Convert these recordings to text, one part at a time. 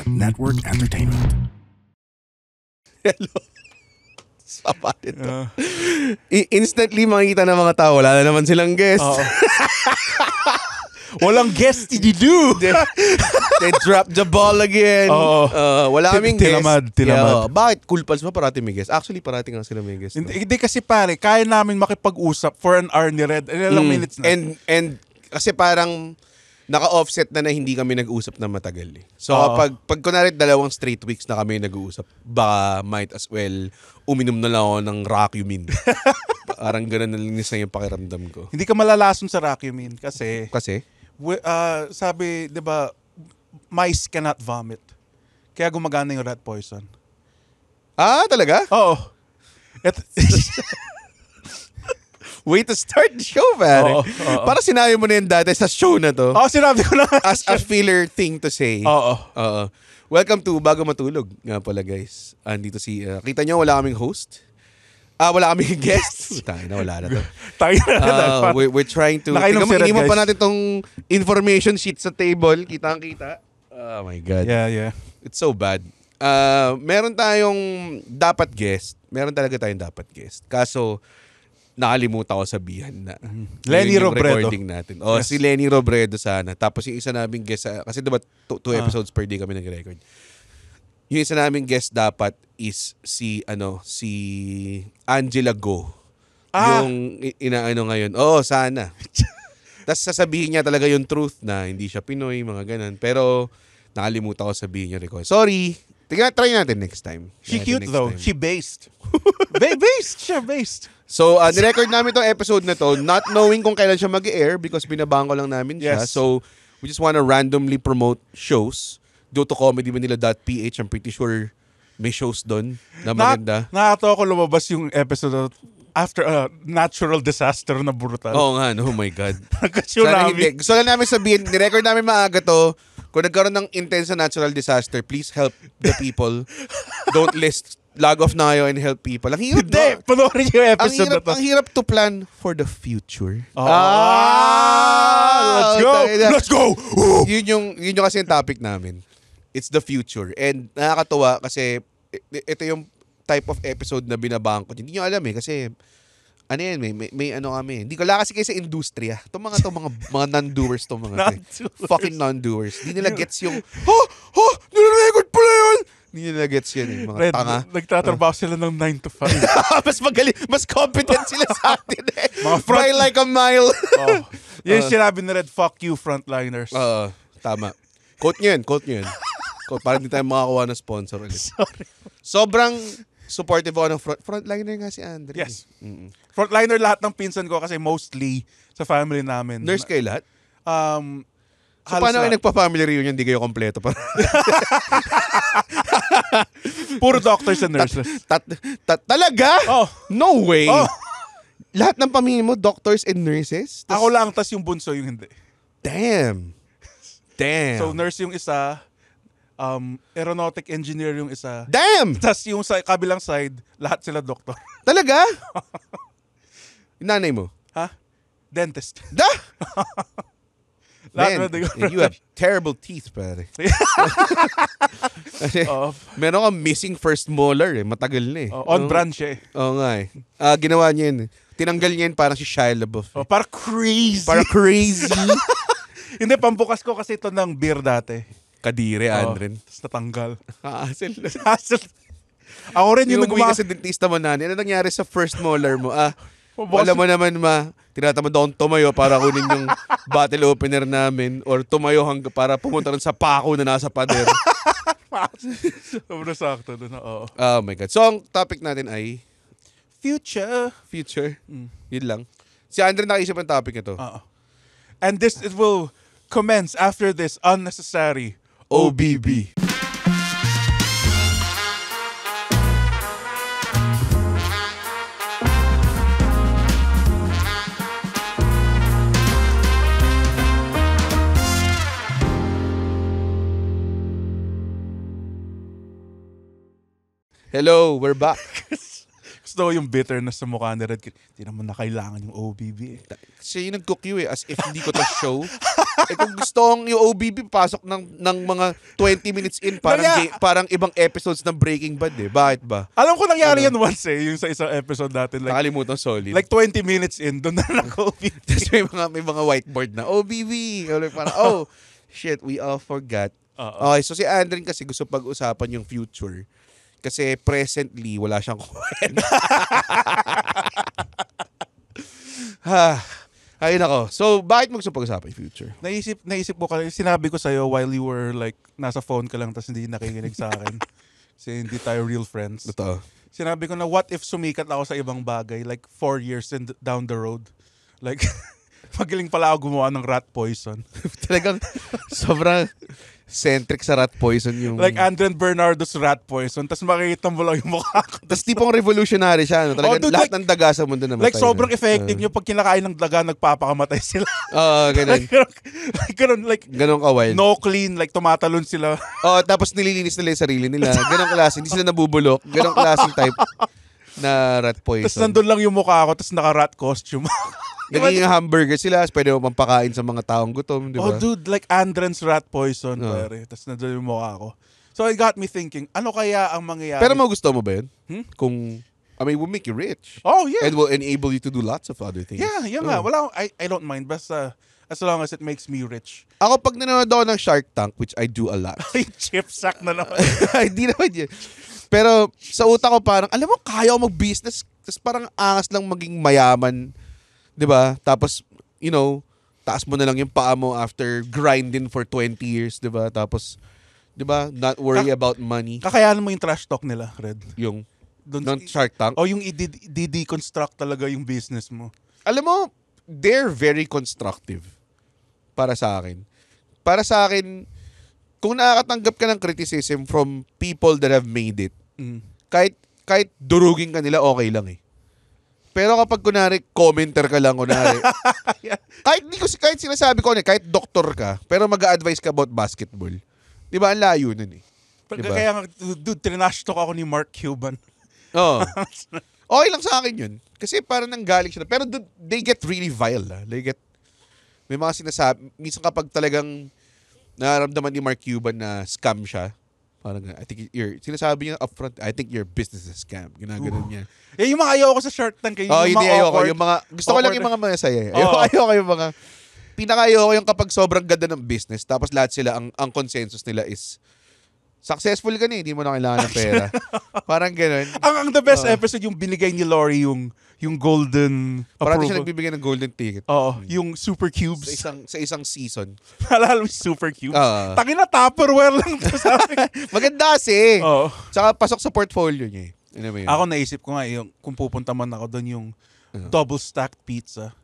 Network Entertainment. Hello. Sapa nito. Instantly makikita ng mga tao, wala na naman silang guest. Walang guest, do. They dropped the ball again. Wala kaming guest. Tinamad. Bakit? Cool Pals ba parati may guest? Actually, parati nga sila may guest. Hindi kasi pare, kaya namin makipag-usap for an hour ni Red. Ilang minutes na. And kasi parang naka-offset na hindi kami nag-usap na matagal. So pag kunwari 2 straight weeks na kami nag-uusap, baka might as well uminom na lang ako ng Racumin. Parang gano'n na lang yung pakiramdam ko. Hindi ka malalason sa Racumin kasi sabi, 'di ba, mice cannot vomit. Kaya gumagana yung rat poison. Ah, talaga? Oo. Way to start the show, pare. Para sinabi mo na yun dati sa show na to. Sinabi ko na. As a filler thing to say. Oo. Welcome to Bago Matulog. Nga pala, guys. Andito kita nyo, wala kaming host. Wala kaming guest. Tayo na, wala na to. We're trying to... Iniwan pa natin tong information sheet sa table. Kita-kita. Oh my God. Yeah. It's so bad. Meron tayong dapat guest. Meron talaga tayong dapat guest. Kaso... nakalimutan ko sabihan na Lenny Robredo recording natin. Yes. Si Lenny Robredo sana. Tapos yung isa naming guest, kasi diba 2 episodes per day kami nag-record. Yung isa naming guest dapat is si Angela Go. Yung inaano ngayon. Sana. Tapos sasabihin niya talaga yung truth na hindi siya Pinoy, mga ganun. Pero nakalimutan ko sabihin yung record. Sorry. Try natin next time. She cute though. She based. Based. So, nirecord namin itong episode na to, not knowing kung kailan siya mag-air because binabaan ko lang namin siya. Yes. So, we just wanna randomly promote shows. Go to comedymanila.ph. I'm pretty sure may shows doon na maganda. Nakatawa ko lumabas yung episode after a natural disaster na brutal. Oo nga, oh my God. Nagka-tsunami. Gusto lang namin sabihin, nirecord namin maaga to. Kung nagkaroon ng intense na natural disaster, please help the people. Don't log off na kayo and help people. Ang hirap. Hindi, panoorin yung episode na to. Ang hirap to plan for the future. Let's go! Yun yung kasi yung topic namin. It's the future. And nakakatuwa kasi ito yung type of episode na binabang ko. Hindi nyo alam kasi may ano kami. Hindi ko kasi kayo sa industriya. Itong mga non-doers to mga fucking non-doers. Hindi nila gets yung nire-record pala yun! Hindi nila gets yun mga Red, tanga. Nagtatrabaho sila ng 9 to 5. Mas magaling, mas competent sila sa atin By like a mile. Yan sinabi ni Red, fuck you frontliners. Tama. Quote nyo yun. Para hindi tayo makakuha ng sponsor ulit. Sorry. Sobrang supportive ako ng frontliner nga si Andre. Yes. Frontliner lahat ng pinsan ko kasi mostly sa family namin. Nurse kayo lahat? So paano kayo nagpa-family reunion, hindi kayo kompleto pa? Puro doctors and nurses. Talaga? No way. Lahat ng pamilya mo, doctors and nurses? Ako lang, tas yung bunso yung hindi. Damn. So nurse yung isa, aeronautic engineer yung isa. Damn! Tas yung sa kabilang side, lahat sila doktor. Talaga? Nanay mo? Dentist. Man, you have terrible teeth, pare. Meron kang missing first molar matagal na On brand siya Oo nga ginawa niya yun. Tinanggal niya yun parang si Shia LaBeouf. Para crazy. Hindi, pambukas ko kasi ito ng beer dati. Kadire, Andren. Tapos natanggal. Hassle. Ako rin yung nagbuwi ka sa dentista mo, nani. Ano nangyari sa first molar mo? Alam mo naman tinatamad akong tumayo para kunin yung bottle opener namin or tumayo para pumunta rin sa pako na nasa pader. Sobrang sakto doon. Oh my God. So, ang topic natin ay Future. Yun lang. Si Andre nakaisip ang topic ito. And it will commence after this unnecessary OBB. Hello, we're back. gets though yung bitterness sa mukha ni Red. Hindi naman na kailangan yung OBB eh. Siya yung nag-cook you as if hindi ko to show. Kung gusto kong yung OBB, pasok ng mga 20 minutes in, parang ibang episodes ng Breaking Bad eh. Bakit ba? Alam ko nangyari yan once eh, yung sa isang episode natin. Like, nakalimutan solid. Like 20 minutes in, doon na nag-OBB. Tapos may mga whiteboard na, OBB. Parang, shit, we all forgot. Okay, so si Andren kasi gusto pag-usapan yung future. Kasi presently, wala siyang kwenta. Ayun ako. So, bakit mo gusto pag-usapan yung future? Naisip ko kasi, sinabi ko sa'yo while you were like, nasa phone ka lang tapos hindi nakikinig sa akin. Kasi hindi tayo real friends. Totoo. Sinabi ko na, what if sumikat ako sa ibang bagay, like 4 years down the road? Like, magaling pala ako gumawa ng rat poison. Talagang sobrang centric sa rat poison yung... Like Andren Bernardo's rat poison, tapos makikita mo lang yung mukha ko. Tapos tipong revolutionary siya. No? Talagang lahat ng daga sa mundo namatay. Like sobrang effective nyo pag kinakain ng daga, nagpapakamatay sila. Ganun. Ganun ka-wild. No clean, like tumatalon sila. Tapos nililinis nila yung sarili nila. Ganun klase. Hindi sila nabubulok. Ganun klaseng type na rat poison. Tapos nandun lang yung mukha ko, tapos naka-rat costume. Naging hamburger sila, pwede mo pampakain sa mga taong gutom, di ba? Dude, like Andren's rat poison, pare. Tapos nandun yung mukha ko. So it got me thinking, ano kaya ang mangyayari? Pero gusto mo ba yun? Kung, will make you rich. Oh, yeah. And will enable you to do lots of other things. Yeah, yun nga. I don't mind. Basta, as long as it makes me rich. Ako, pag nanonood ako ng Shark Tank, which I do a lot. Chip sack na naman. Hindi naman yun. Pero sa utak ko parang, alam mo, kaya ko mag-business. Tapos parang angas lang maging mayaman. 'Di ba? Tapos, taas mo na lang yung paa mo after grinding for 20 years, 'di ba? Tapos, 'di ba? Not worry about money. Kakayanan mo yung trash talk nila, Red. Yung Shark Tank? O yung i-deconstruct talaga yung business mo. Alam mo, they're very constructive para sa akin. Para sa akin, kung nakakatanggap ka ng criticism from people that have made it, kahit durugin ka nila, okay lang eh. Pero kapag kunwari, commenter ka lang, kunwari, kahit sinasabi ko, kahit doktor ka, pero mag-a-advise ka about basketball. Di ba? Ang layo nun eh. Diba? Kaya nga, dude, trinash talk ako ni Mark Cuban. Oo. Okay lang sa akin yun. Kasi parang nanggaling siya. Pero dude, they get really vile. May mga sinasabi, minsan kapag talagang nararamdaman ni Mark Cuban na scam siya, parang, I think sinasabi niya upfront, I think your business is a scam. Ginaganon niya. Yung mga ayoko sa Shark Tank. Yung hindi mga ayoko. Yung mga, gusto ko lang yung mga masaya. Ayoko yung mga, pinaka-ayoko yung kapag sobrang ganda ng business, tapos lahat sila, ang consensus nila is, successful ka na, hindi mo na kailangan ng pera. Parang ganun. Ang the best episode, yung binigay ni Lori yung golden parang siya nagbibigay ng golden ticket. Yung Super Cubes. Sa isang season. Alala mo Super Cubes? Tangina Tupperware lang to sa akin. Maganda kasi. Tsaka pasok sa portfolio niya. Ako naisip ko nga, kung pupunta man ako doon, yung double stacked pizza.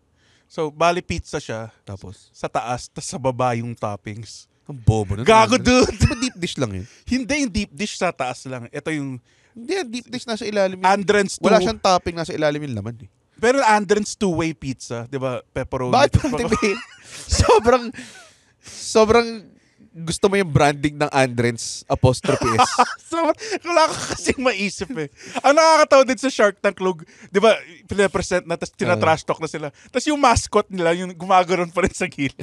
So, bali pizza siya. Tapos? Sa taas, tapos sa baba yung toppings. Ang bobo na. Gago, dude. Di ba deep dish lang yun? Hindi, yung deep dish sa taas lang. Ito yung... Hindi, deep dish nasa ilalim. Andren's wala siyang topping, nasa ilalim yung laman eh. Pero Andren's two-way pizza, di ba? Pepperoni. Bakit parang sobrang gusto mo yung branding ng Andren's apostrophe S. Wala ka kasing maisip eh. Ang nakakatawa din sa Shark Tank, Lug, di ba, pinapresent na, tapos tinatrash talk na sila. Tapos yung mascot nila, yung gumagaron pa rin sa gilid.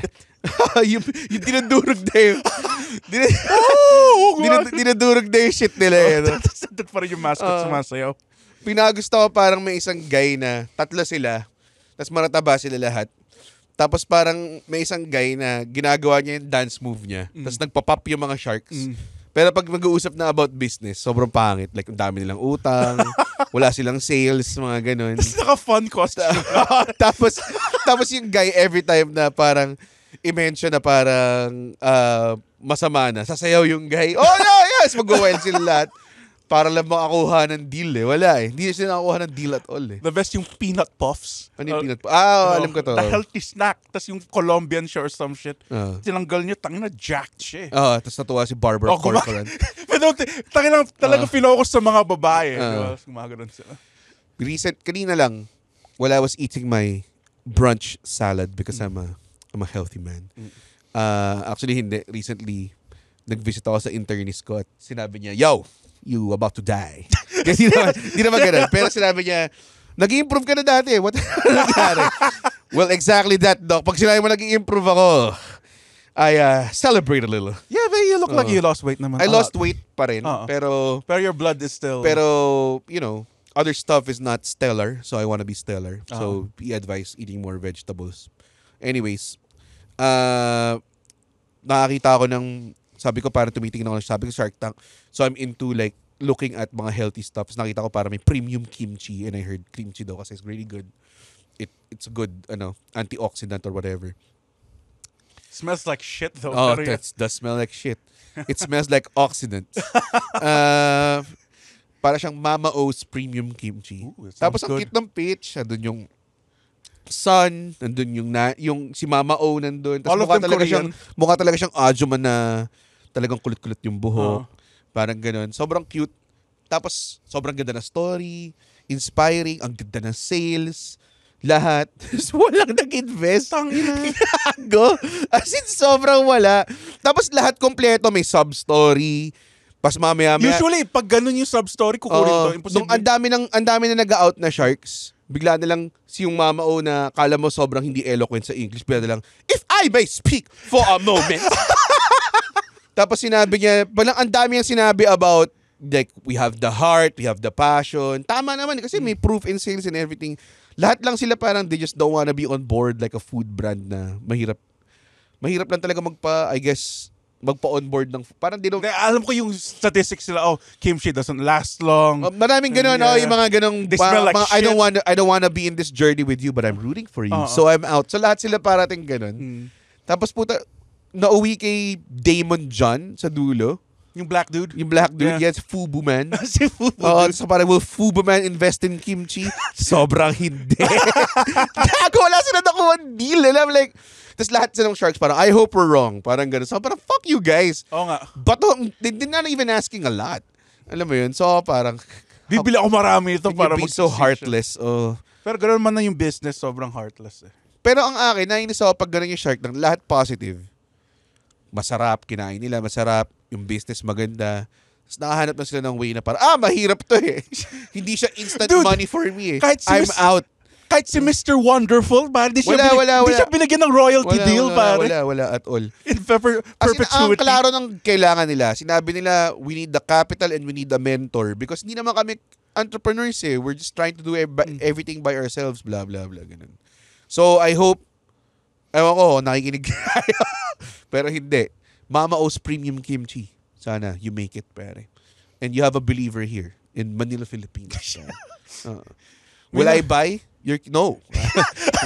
yung dinadurog na yung... dinadurog na yung shit nila. Tapos doon pa rin yung mascot sumasayaw. Pinagusto ko parang may isang guy na tatlo sila, tapos marataba sila lahat. Tapos parang may isang guy na ginagawa niya yung dance move niya. Tapos nagpa-pop yung mga sharks. Pero pag mag-uusap na about business, sobrang pangit. Like, ang dami nilang utang, wala silang sales, mga ganun. Tapos naka-fun costume. tapos yung guy, every time na parang i-mention na parang masama na, sasayaw yung guy. Oh, no, yes! Mag-wild sila lahat. Para lang makakuha ng deal eh. Wala eh. Hindi sila nakakuha ng deal at all eh. The best yung peanut puffs. Ano yung peanut puffs? Alam ko to. The healthy snack. Tapos yung Colombian siya or some shit. Tinanggal niya, tangina jacked siya eh. Tapos natuwa si Barbara Corcoran. Pero tangina talaga finokus sa mga babae. Gumagano'n sila. Kanina lang, while I was eating my brunch salad because I'm a healthy man. Actually, hindi. Recently, nag-visit ako sa internist ko at sinabi niya, yo, you about to die. Hindi naman ganun. Pero sinabi niya, nag-i-improve ka na dati. What nangyari? Well, exactly that, Doc. Pag sinabi mo nag-i-improve ako, I celebrate a little. Yeah, but you look like you lost weight naman. I lost weight pa rin. Oo. Pero your blood is still... you know, other stuff is not stellar. So I want to be stellar. So he advised eating more vegetables. Anyways, nakakita ako ng, sabi ko parang tumitingin ako, sabi ko Shark Tank. So I'm into like looking at mga healthy stuff. So nakita ko parang may premium kimchi and I heard kimchi daw kasi it's really good. It's a good antioxidant or whatever. Smells like shit though. Oh, Pero that does smell like shit. It smells like oxidant. Para siyang Mama O's premium kimchi. Ooh, it sounds Tapos ang good. cute ng pitch, nandun yung son, nandun yung si Mama O nandun. Tapos All of them Korean. mukha talaga siyang Ajuman na talagang kulit-kulit yung buhok. Oo. Parang ganun. Sobrang cute. Tapos sobrang ganda na story, inspiring, ang ganda ng sales, lahat. Tapos walang nag-invest. Gago. As in, sobrang wala. Tapos lahat kompleto, may sub-story. Pas mamaya. Usually, pag ganun yung sub-story, kukunin to. Imposible. Nung ang dami na nag-out na sharks, bigla na lang si yung Mama O na kala mo sobrang hindi eloquent sa English, bigla na lang, if I may speak for a moment. Tapos sinabi niya, palang ang dami niyang sinabi about, like, we have the heart, we have the passion. Tama naman, kasi may proof in sales and everything. Lahat lang sila parang they just don't wanna be on board like a food brand na mahirap. Mahirap lang talaga magpa-onboard ng, parang di don't, Alam ko yung statistics nila, kimchi doesn't last long. maraming ganun, Yeah. yung mga ganung, They smell like I shit. don't wanna be in this journey with you, but I'm rooting for you. So I'm out. So lahat sila parating ganun. Tapos puta, nauwi kay Damon John sa dulo. Yung black dude. Yung black dude, Yeah. yes, Fubu Man. Si Fubu. So parang, will Fubu Man invest in kimchi? Sobrang hindi. Gago, wala sila nakuha deal. And I'm like, tapos lahat silang sharks parang, I hope we're wrong. Parang gano'n. So parang, fuck you guys. Oo nga. But they're not even asking a lot. Alam mo yun? So parang, Bibili ako marami ito para para be so mag-decision. heartless. Oh. Pero ganoon man na yung business, sobrang heartless eh. Pero ang akin, nainis ako pag gano'n yung shark tank, lahat positive. Masarap, kinain nila, masarap. Yung business maganda. Tapos nakahanap na sila ng way na parang, mahirap to eh. Hindi siya instant Dude, money for me eh. kahit si I'm out. Kahit si Mr. Wonderful, parang di Wala. siya binigyan ng royalty deal, pare. Wala at all. In As in, ang perpetuity. klaro ng kailangan nila. Sinabi nila, we need the capital and we need a mentor. Because hindi naman kami entrepreneurs eh. We're just trying to do everything by ourselves, blah, blah, blah. Ganun. So, I hope, ewan ko, nakikinig kayo. Pero hindi. Mama O's Premium Kimchi. Sana, you make it, pare. And you have a believer here in Manila, Philippines. Will I buy? No.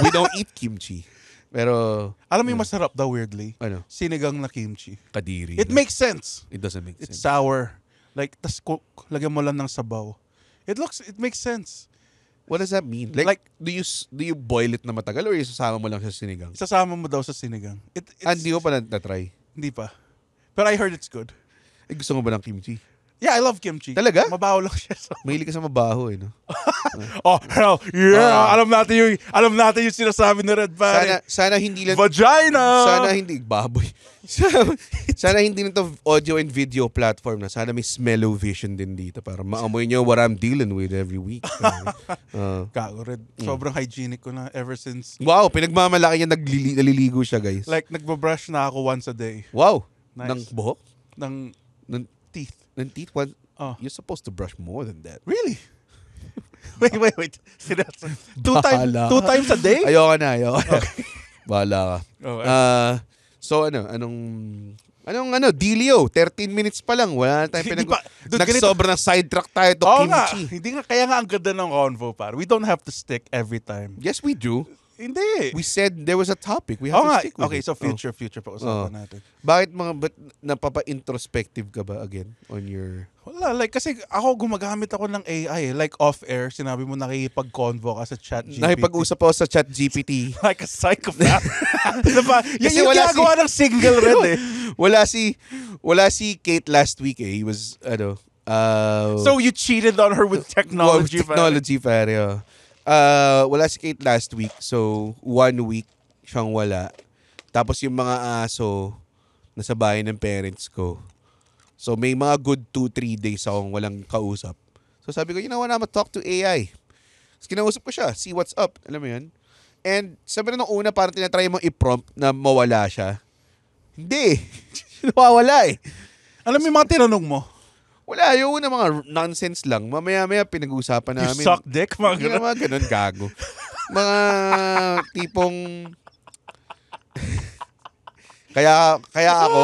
We don't eat kimchi. Pero, Alam mo yung masarap daw weirdly? ano? Sinigang na kimchi. Kadiri. It makes sense. It doesn't make It's sense. sour. Like, lagyan mo lang ng sabaw. It makes sense. What does that mean? Like do you boil it na matagal or isasama mo lang sa sinigang? Isasama mo daw sa sinigang. Hindi ko pa na-try. Hindi pa. But I heard it's good. Gusto mo ba ng kimchi? Yeah, I love kimchi. Talaga? Mabaho lang siya. So. Mahilig ka sa mabaho eh, no? Oh, hell, yeah. Alam natin yung sinasabi ni Red pare. Sana hindi lang... Vagina! Sana hindi... Baboy. Sana hindi nito audio and video platform na. Sana may smell-o-vision din dito para maamoy nyo what I'm dealing with every week. Gago, Red. Sobrang hygienic ko na ever since. Wow, pinagmamalaki niya naliligo siya, guys. Like, nagbabrush na ako once a day. Wow. Nice. Ng buhok? Ng Ng teeth. ng teeth? You're supposed to brush more than that. Really? Wait. Seryoso. Two times a day? Ayoko na. Bahala ka. Okay. So Dilio, 13 minutes pa lang. Wala na tayong nagsobra ng sidetrack tayo to kimchi. Hindi nga, kaya nga ang ganda ng convo, par. We don't have to stick every time. Yes, we do. Hindi. We said there was a topic. We have to stick with Okay, it. so future pa usapan natin. Bakit ba't napapa-introspective ka ba again on your... Wala, like kasi ako gumagamit ako ng AI. Like off-air, sinabi mo nakikipag-convo ka sa chat GPT. Nakipag-usap ako sa chat GPT. Like a psychopath. Diba? Kasi Yung wala ginagawa ng single red eh. Wala si Kate last week eh. He was, So you cheated on her with technology. Technology, pare. Wala si Kate last week. So, 1 week siyang wala. Tapos yung mga aso nasa bahay ng parents ko. So, may mga good 2-3 days akong walang kausap. So sabi ko, you know what, I'm gonna talk to AI. Tapos kinausap ko siya, see what's up. Alam mo yun? And sabi na nung una, parang tinatry mong i-prompt na mawala siya. Hindi. Nawawala eh. Alam mo yung mga tinanong mo? Wala, yung una mga nonsense lang. Mamaya-maya pinag-uusapan You namin. suck dick? Mga Hindi ganun. naman ganun, gago. Mga tipong... kaya ako,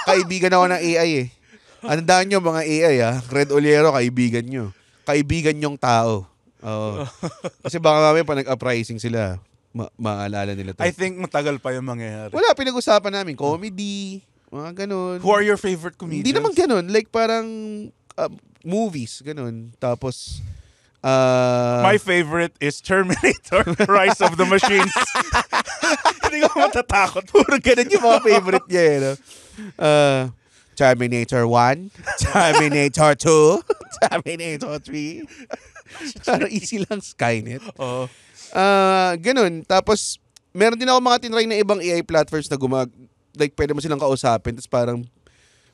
kaibigan ako ng AI eh. Andaan nyo mga AI Red Oliero, kaibigan nyo. Kaibigan nyong tao. Oo. Kasi baka mamaya pa nag-uprising sila, maalala nila to. I think matagal pa yung mangyayari. Wala, pinag-usapan namin. Comedy, mga ganun. Who are your favorite comedians? Hindi naman ganun. Like parang movies, ganun. Tapos, My favorite is Terminator, Rise of the Machines. Hindi ko matatakot. puro ganun yung mga favorite niya. You know? Terminator 1, Terminator 2, Terminator 3. Parang easy lang, Skynet. Oo. Ganun. Tapos, meron din ako mga tinry na ibang AI platforms na like, pwede mo silang kausapin. Tapos parang,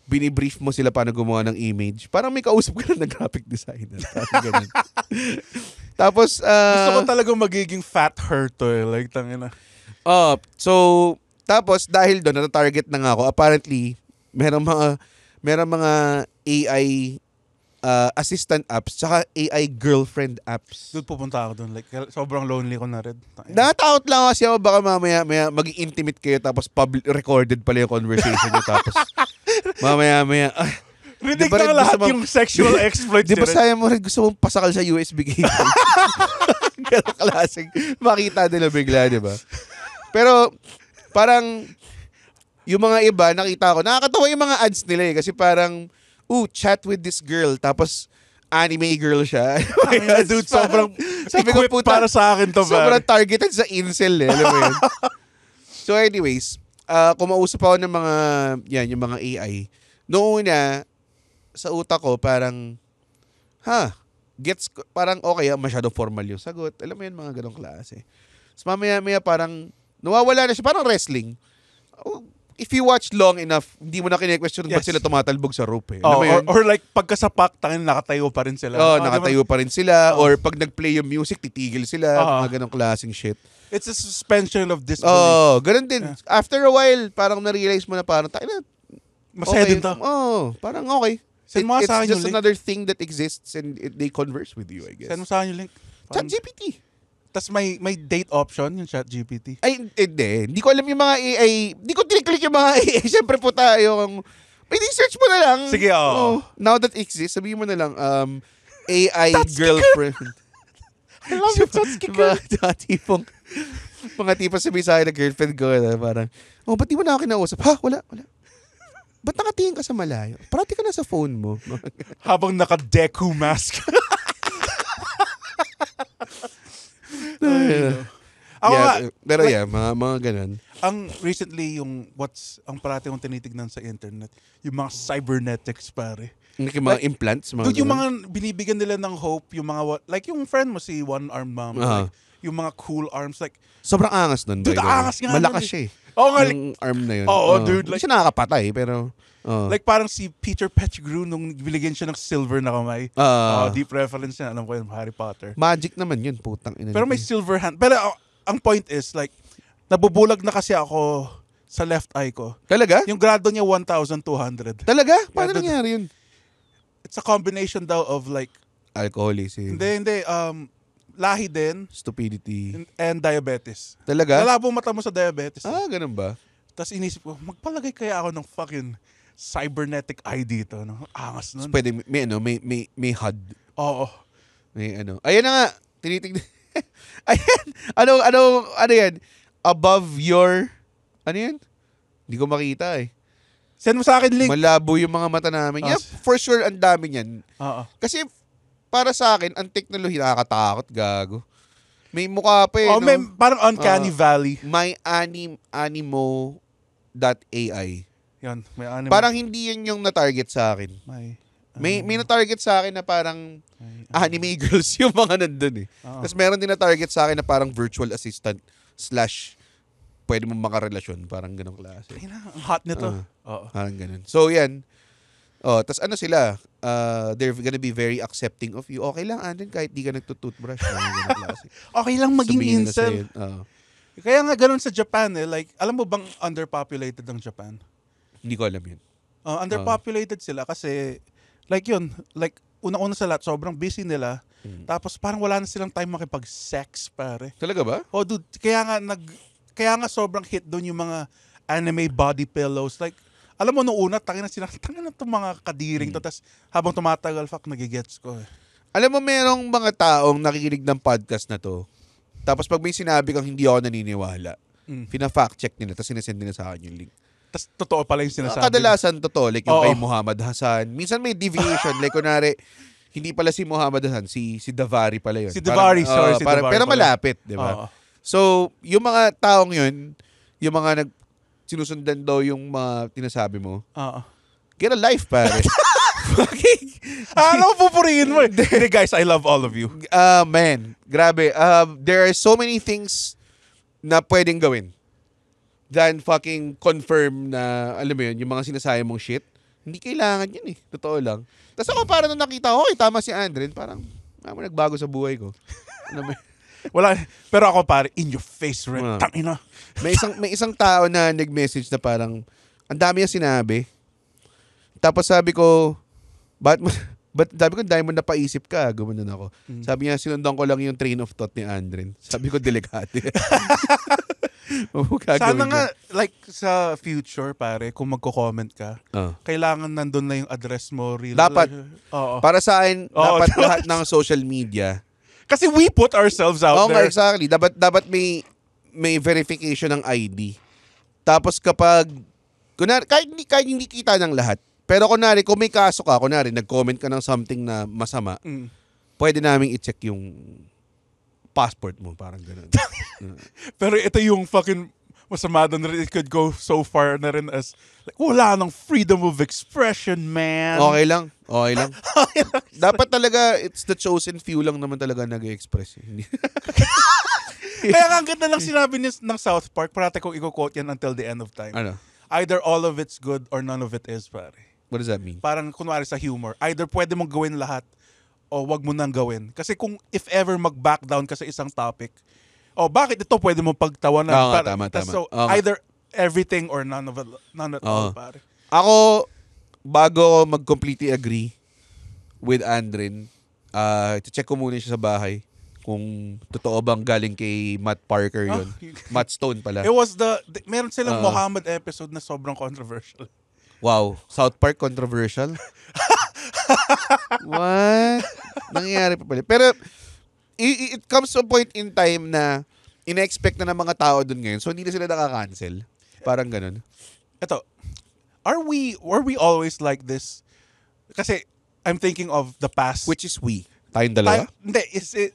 binibrief mo sila paano gumawa ng image. Parang may kausap ka lang na graphic designer. Parang ganun. Tapos, Gusto ko talagang magiging fat her to eh. Like, tangina. so, tapos, dahil doon, nata-target na nga ako. Apparently, merong mga AI assistant apps, tsaka AI girlfriend apps. Dude, pupunta ako doon. Like, sobrang lonely ko na rin. Natatakot lang kasi ako baka mamaya maging intimate kayo tapos recorded pala yung conversation nyo tapos mamaya Rinig Di ba rin na lahat gusto mo- yung sexual exploits. di ba yun eh? sayang mo rin gusto mong pasakal sa USB cable? Ganong klaseng makita nila bigla, di ba? Pero parang yung mga iba nakita ko, nakakatawa yung mga ads nila eh kasi parang chat with this girl tapos anime girl siya. Dude, sobrang sabi ko, equipped puta, para sa akin to, sobrang pare. targeted sa incel eh. Alam mo yun? So anyways, kumausap ako ng mga, yung mga AI. Noong una, sa utak ko, parang, parang okay, masyado formal yung sagot. Alam mo yun, mga ganong klase. Tapos mamaya-maya parang, nawawala na siya, parang wrestling. If you watch long enough, hindi mo na kine-question ba't Yes. sila tumatalbog sa rope eh. Alam mo Oh, yun? or like, pagkasapak, tangin, nakatayo pa rin sila. Oo, di ba? nakatayo pa rin sila. Or pag nag-play yung music, titigil sila. Mga ganong klaseng shit. It's a suspension of disbelief. Oo, ganun din. After a while, parang na-realize mo na parang, Masaya din to. Parang okay. Send mo nga It's sa akin yung just link. another thing that exists and they converse with you, I guess. Send mo sa akin yung link. ChatGPT. Tapos may date option yung ChatGPT. Ay, hindi. Hindi ko alam yung mga AI. Hindi ko tiniklik yung mga AI. Siyempre po tayo. May search mo na lang. Sige, oo. Now that exists, sabihin mo na lang, AI girlfriend. I love it, Tatsuki girl. Mga tipong sabihin sa akin na girlfriend ko, na parang, ba't di mo na ako kinausap? Ha? Wala. Ba't nakatingin ka sa malayo? Parati ka na sa phone mo. Habang naka-Deku mask. Ako nga, Pero mga ganun. ang recently yung ang parati kong tinitignan sa internet, yung mga cybernetics, pare. Yung mga implants, mga Dude, yung ganun. mga binibigyan nila ng hope, yung mga, like yung friend mo, si One Arm Mom, like, yung mga cool arms, like, Sobrang angas nun. Dude, by the way. angas nga Malakas nun eh. siya eh. Oo nga, Yung arm na yun. Oo, dude, Hindi like- siya nakakapatay, pero... like parang si Peter Pettigrew nung binigyan siya ng silver na kamay. Deep reference yan, alam ko yun, Harry Potter. Magic naman yun, putang ina. Pero may silver hand. Pero ang point is, like, nabubulag na kasi ako sa left eye ko. Talaga? Yung grado niya 1,200. Talaga? Paano Yeah, dude. nangyari yun? It's a combination daw of like, Alcoholism. hindi, lahi din, Stupidity. and diabetes. Talaga? Lalabo mata mo sa diabetes. Ganun ba? Tapos inisip ko, magpalagay kaya ako ng fucking cybernetic eye dito. No? Angas nun. Pwede, may HUD. Oo. May ano. Ayan na nga. Tinitignan. Ayan. Ano yan? Above your... Ano yan? Hindi ko makita eh. Send mo sa akin link. Malabo yung mga mata namin. Yeah, for sure, ang dami niyan. Oo. Kasi para sa akin, ang technology nakakatakot, gago. May mukha pa eh, Oh, no? may parang uncanny valley. May animo.ai. Yan, may anime. Parang hindi yan yung na-target sa akin. May na-target sa akin na parang anime girls yung mga nandun eh. Tapos meron din na-target sa akin na parang virtual assistant / pwede mo makarelasyon. Parang ganong klase. Ang hot nito. Oo. Parang ganun. So yan. Tapos ano sila? they're gonna be very accepting of you. Okay lang, Andren, kahit di ka nagtutoothbrush. Okay lang maging Sabihin nila incel. sa'yo, Kaya nga ganun sa Japan eh. Like, alam mo bang underpopulated ang Japan? hindi ko alam yun. Underpopulated sila kasi, like yun, like, una-una sa lahat, sobrang busy nila. Tapos parang wala na silang time makipag-sex, pare. Talaga ba? Oh, dude, kaya nga sobrang hit doon yung mga anime body pillows. Like, alam mo, noong una, tangin na itong mga kadiring to. Tapos, habang tumatagal, nagigets ko eh. Alam mo, merong mga taong nakikinig ng podcast na to. Tapos pag may sinabi kang hindi ako naniniwala, pina-fact check nila, tapos sinesend nila sa akin yung link. Tapos, totoo pala yung sinasabi. Kadalasan totoo, like yung Oo. kay Muhammad Hassan. Minsan may deviation, like kunwari, hindi pala si Muhammad Hassan, si Davari pala yun. Si Davari, sorry, si Davari pero pala. malapit, di ba? Oo. So, yung mga taong yun, yung mga sinusundan daw yung mga tinasabi mo, get a life, pare. Alam mo, pupurihin mo eh. Hindi, guys, I love all of you. Man, grabe. There are so many things na pwedeng gawin than fucking confirm na, alam mo yun, yung mga sinasabi mong shit. Hindi kailangan yun eh. Totoo lang. Tapos ako parang nung nakita ko, tama si Andren, parang nagbago sa buhay ko. Alam mo yun? Wala, pero ako pare, in your face, Ren. Wow. Tangina. May isang tao na nag-message na parang, ang dami niya sinabi. Tapos sabi ko, sabi ko, dahil mo napaisip ka, gumanon ako. Sabi niya, sinundan ko lang yung train of thought ni Andren. Sabi ko, delikate. Sana nga, like, sa future, pare, kung magko-comment ka, kailangan nandun na yung address mo. Dapat. Oo. Para sa akin, Oo, dapat lahat ng social media. Kasi we put ourselves out Oo, there. exactly. Dapat may verification ng ID. Tapos kapag, kunwari, kahit hindi kita ng lahat, pero kunwari, kung may kaso ka, kunwari, nag-comment ka ng something na masama, pwede namin i-check yung passport mo, parang gano'n. Pero ito yung fucking masama doon rin. It could go so far na rin as, like, wala nang freedom of expression, man. Okay lang. Dapat talaga, it's the chosen few lang naman talaga nag-express. Kaya nga, ang ganda lang sinabi niya ng South Park, parate kong i-quote yan until the end of time. Ano? Either all of it's good or none of it is, pare. What does that mean? Parang kunwari sa humor, either pwede mong gawin lahat o wag mo nang gawin. Kasi kung if ever mag-back down ka sa isang topic, bakit ito pwede mo pagtawanan? Oo nga, tama. So, Oo nga. either everything or none at all, pare. Ako, bago mag-completely agree with Andren, check ko muna siya sa bahay kung totoo bang galing kay Matt Parker yun. Matt Stone pala. It was meron silang Muhammad episode na sobrang controversial. Wow. South Park controversial? What? Nangyayari pa pala. Pero, it comes to a point in time na ina-expect na ng mga tao dun ngayon. So, hindi na sila nakaka-cancel. Parang ganun. Ito, were we always like this? Kasi, I'm thinking of the past. Which is we. Tayong dalawa? Hindi,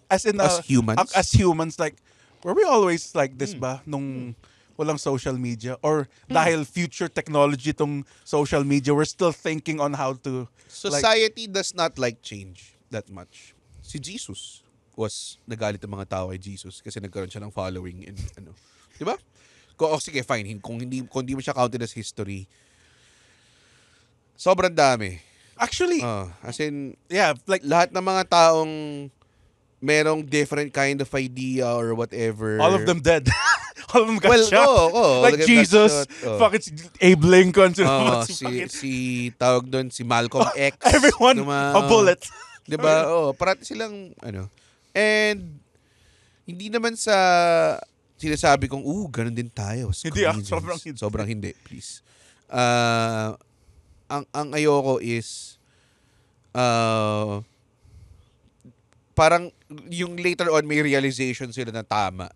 as humans? As humans, like, were we always like this ba? Nung walang social media? Or dahil future technology tong social media, we're still thinking on how to... Society does not like change that much. Si Jesus was nagalit ang mga tao kay Jesus kasi nagkaroon siya ng following and ano. 'Di ba? Sige, fine. Kung hindi mo siya counted as history, sobrang dami. Actually, as in, yeah, like lahat ng mga taong merong different kind of idea or whatever. all of them dead. All of them got shot. Like got Jesus, shot. fucking Abe Lincoln. Si tawag doon, si Malcolm X. Everyone, a bullet. Diba? Parati silang, ano. And, hindi naman sa sinasabi kong, ganun din tayo. Hindi, sobrang hindi. Sobrang hindi, please. Ang ayoko is, parang, yung later on, may realization sila na tama.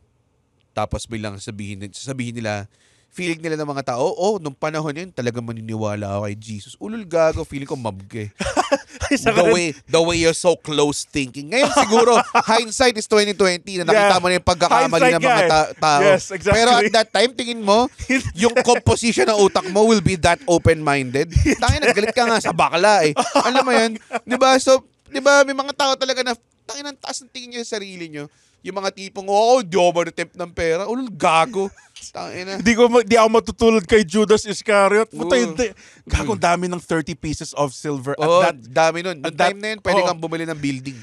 Tapos bilang sasabihin nila, feeling nila ng mga tao, nung panahon yun, talagang maniniwala ako kay Jesus. Ulul gago, feeling ko mabge. The way you're so close thinking. Ngayon siguro, hindsight is 2020 na nakita mo na yung pagkakamali ng mga tao. Yes, exactly. Pero at that time, tingin mo, yung composition ng utak mo will be that open-minded. Tangin, nagalit ka nga sa bakla eh. Alam mo yun? Diba? So, diba, may mga tao talaga na, tangin, ang taas ng tingin nyo sa sarili nyo. Yung mga tipong, di ako ma-tempt ng pera. Gago. Tangina. Di ako matutulad kay Judas Iscariot. Puta, Oo. hindi. Gago, dami ng 30 pieces of silver Oo, at that. dami nun. Noong at that- time na yun, pwede oo. kang bumili ng building.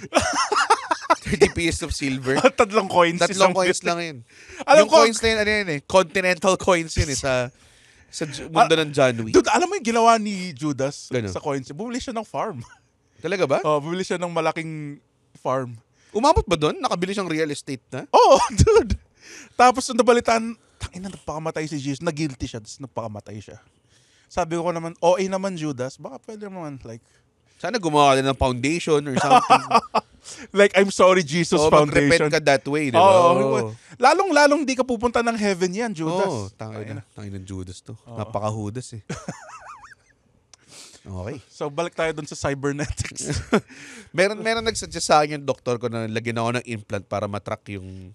30 pieces of silver. Tatlong coins. Tatlong isang coins bit. lang yun. Alam Yung ko- coins na yun, ano yun eh. Continental coins yun eh, sa mundo ng John Wick. Dude, alam mo yung ginawa ni Judas Ano? sa coins? Bumili siya ng farm. Talaga ba? Bumili siya ng malaking farm. Umabot ba doon? Nakabili siyang real estate na? Oo, dude. Tapos nung nabalitaan, tangina, nagpakamatay si Jesus. Nag-guilty siya, tapos nagpakamatay siya. Sabi ko naman, OA naman Judas, baka pwede naman, like, Sana gumawa ka din ng foundation or something. like, I'm sorry Jesus Foundation. Mag-repent ka that way, di ba? Oo. Lalong di ka pupunta ng heaven yan, Judas. Oo, tangin ng Judas to. Napaka-Judas eh. Okay. So, balik tayo dun sa cybernetics. meron nagsuggest sa akin yung doktor ko na lagyan ako ng implant para matrack yung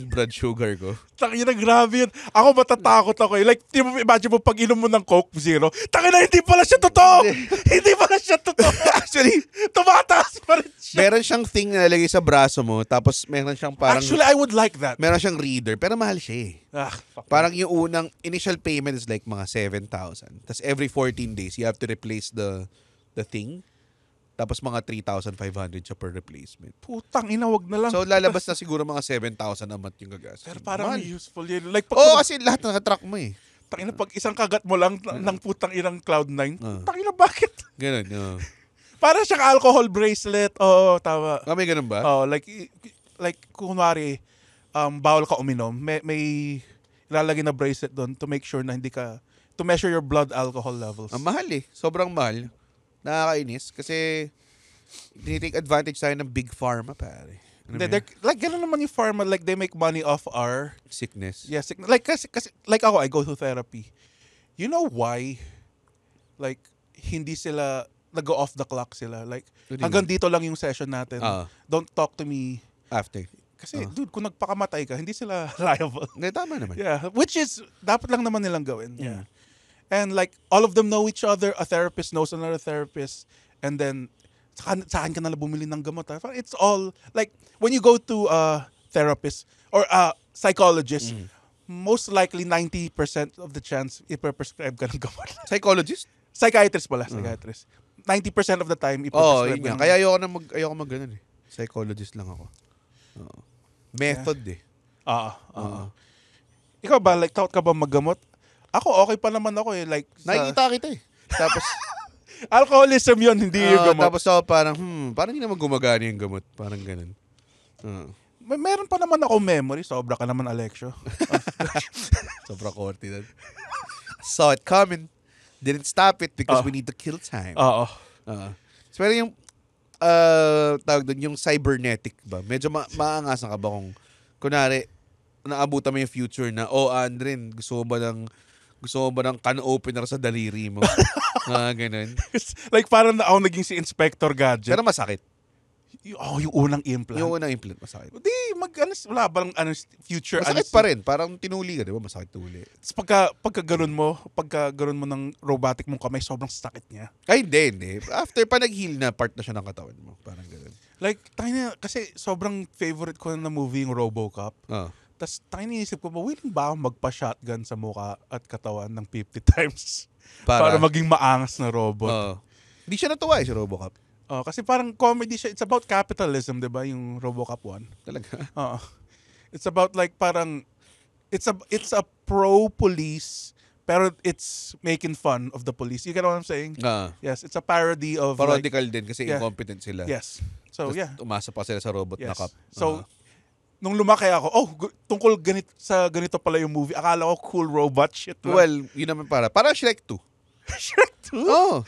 blood sugar ko. Tangina, grabe yun. Ako matatakot ako eh. Like, imagine mo pag inom mo ng Coke Zero, tangina, hindi pala siya totoo! Hindi pala siya totoo! Actually, tumataas pa rin siya. meron siyang thing na nalagay sa braso mo, tapos meron siyang parang, Actually, I would like that. meron siyang reader, pero mahal siya eh. Fuck. Parang yung unang initial payment is like mga 7,000. Tapos every 14 days, you have to replace the thing. Tapos mga 3,500 siya per replacement. Putang ina, wag na lang. So lalabas na siguro mga 7,000 a month yung gagastos. Pero parang Mahal. useful yun. Like, pag, Kasi lahat nakatrack mo eh. tangina, pag isang kagat mo lang ng putang inang Cloud9, Ah. tangina, bakit? Ganun. Parang siyang alcohol bracelet. Oo, tama. May ganun ba? Oh, like kunwari bawal ka uminom, may ilalagay na bracelet doon to make sure na hindi ka to measure your blood alcohol levels. Ang mahal eh. Sobrang mahal. Nakakainis. Kasi tinitake advantage tayo ng big pharma, pare. Ano ba yan? Like ganun naman yung pharma, like they make money off our Sickness. like kasi like ako, I go to therapy. You know why? Like hindi sila nag-go off the clock sila. Like What do you hanggang dito lang yung session natin. Don't talk to me. After. Kasi dude, kung nagpakamatay ka, hindi sila liable. Hindi, tama naman. Yeah, which is dapat lang naman nilang gawin. Yeah. And like all of them know each other, a therapist knows another therapist, and then sa akin ka na lang bumili ng gamot. It's all like when you go to a therapist or a psychologist, most likely 90% of the chance ipe-prescribe ka ng gamot. Psychologist? Psychiatrist pala, psychiatrist. 90% of the time Oo, ipe-prescribe yun ka nga. ng- Kaya ayoko mag ganun eh. Psychologist lang ako. Oo. Method eh. Oo. Ikaw ba, like, takot ka ba maggamot? Ako, okay pa naman ako eh. Like, Nakikita kita eh. Tapos, alcoholism yun, hindi yung gamot. tapos ako parang, parang hindi naman gumagana yung gamot. Parang ganun. Meron pa naman ako memory. Sobra ka naman, Alexio. Sobrang korte na. Saw it coming. Didn't stop it because we need to kill time. Oo. So, pero yung, tawag doon, yung cybernetic ba? Medyo maangasan ka ba kung, kunwari, naabutan mo yung future na, Andren, gusto mo ba ng can opener sa daliri mo? Ganun. Like, parang na ako naging si Inspector Gadget. Pero masakit. Yung unang implant. Yung unang implant, masakit. Di, wala bang future. Masakit pa rin. Parang tinuli ka, di ba? Masakit tuli. Pagka ganun mo ng robotic mong kamay, sobrang sakit niya. Ay, hindi. After pa nag-heal na, part na siya ng katawan mo. Parang ganun. Like, kasi sobrang favorite ko na movie yung RoboCop. Tapos iniisip ko, willing ba ako magpa-shotgun sa mukha at katawan ng 50 times? Para maging maangas na robot. Hindi siya natuwa si Robocop. Kasi parang comedy siya. It's about capitalism, di ba? Yung RoboCop 1. Talaga. It's about like parang, it's a pro-police, pero it's making fun of the police. You get what I'm saying? Yes, it's a parody of Parodical din kasi Yeah. incompetent sila. Yes. So, Tapos yeah. umasa pa sila sa robot na Yes. cop. So, nung lumaki ako, tungkol ganito pala yung movie. Akala ko cool robot shit lang. Well, yun naman parang Shrek 2. Shrek 2? Oh.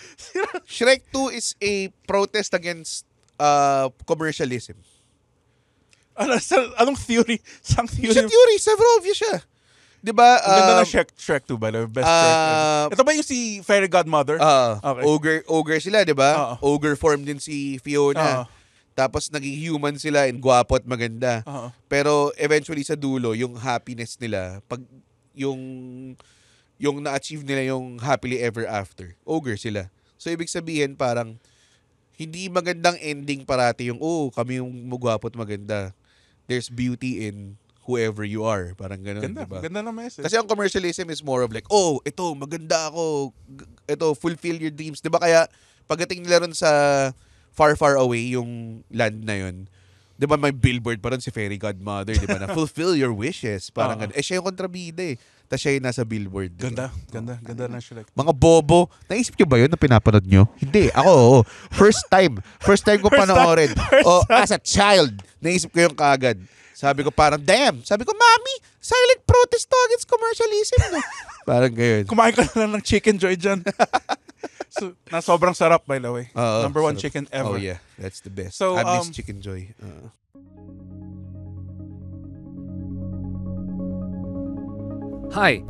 Shrek 2 is a protest against commercialism. Anong theory? Sang theory? Siya theory, several obvious siya. 'Di ba? Ang ganda ng Shrek 2 by the way. Best Shrek ever. Ito ba yung si Fairy Godmother? Okay. Ogre sila, 'di ba? Ogre form din si Fiona. Tapos naging human sila and gwapo at maganda. Pero eventually sa dulo, yung happiness nila, pag yung na-achieve nila yung happily ever after, ogre sila. So ibig sabihin parang hindi magandang ending parati yung kami yung magwapo at maganda. there's beauty in whoever you are. Parang ganun, Ganda. diba? Ganda na message. Kasi ang commercialism is more of like, oh, ito, maganda ako. Ito, fulfill your dreams. Diba kaya, pagdating nila ron sa far, far away, yung land na yun, diba may billboard pa ron si Fairy Godmother, diba na, fulfill your wishes. Parang ganun. Siya yung kontrabida eh. Tapos siya yung nasa billboard. Diba? Ganda na siya. Like, Mga bobo. Naisip nyo ba yun na pinapanood nyo? Hindi. Ako, oo. First time ko panoorin. As a child, naisip ko yung kagad. Sabi ko parang, damn. Sabi ko, Mami, silent protest to against commercialism. No? Parang gayon. kumain ka na lang ng Chicken Joy dyan. So, na sobrang sarap, by the way. Number 1 sarap. chicken ever. Oh yeah, that's the best. So, I miss Chicken Joy. Hi,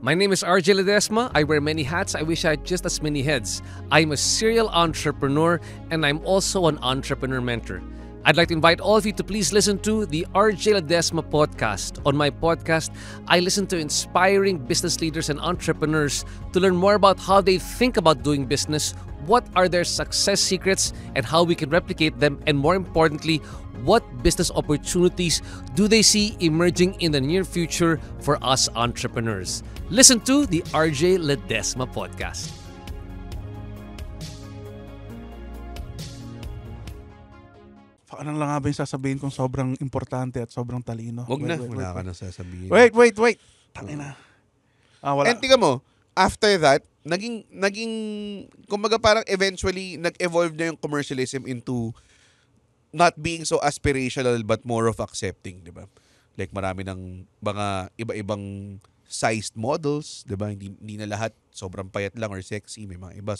my name is RJ Ledesma. I wear many hats. I wish I had just as many heads. I'm a serial entrepreneur and I'm also an entrepreneur mentor. I'd like to invite all of you to please listen to the RJ Ledesma podcast. On my podcast, I listen to inspiring business leaders and entrepreneurs to learn more about how they think about doing business, what are their success secrets, and how we can replicate them, and more importantly, what business opportunities do they see emerging in the near future for us entrepreneurs. Listen to the RJ Ledesma podcast. Ano lang nga ba yung sasabihin kung sobrang importante at sobrang talino? Wag na. Wala ka nang sasabihin. Wait. Tangina. Wala. And tingnan mo, after that, naging, kumbaga parang eventually, nag-evolve na yung commercialism into not being so aspirational but more of accepting, di ba? Like marami ng mga iba-ibang sized models, di ba? Hindi na lahat sobrang payat lang or sexy. May mga iba,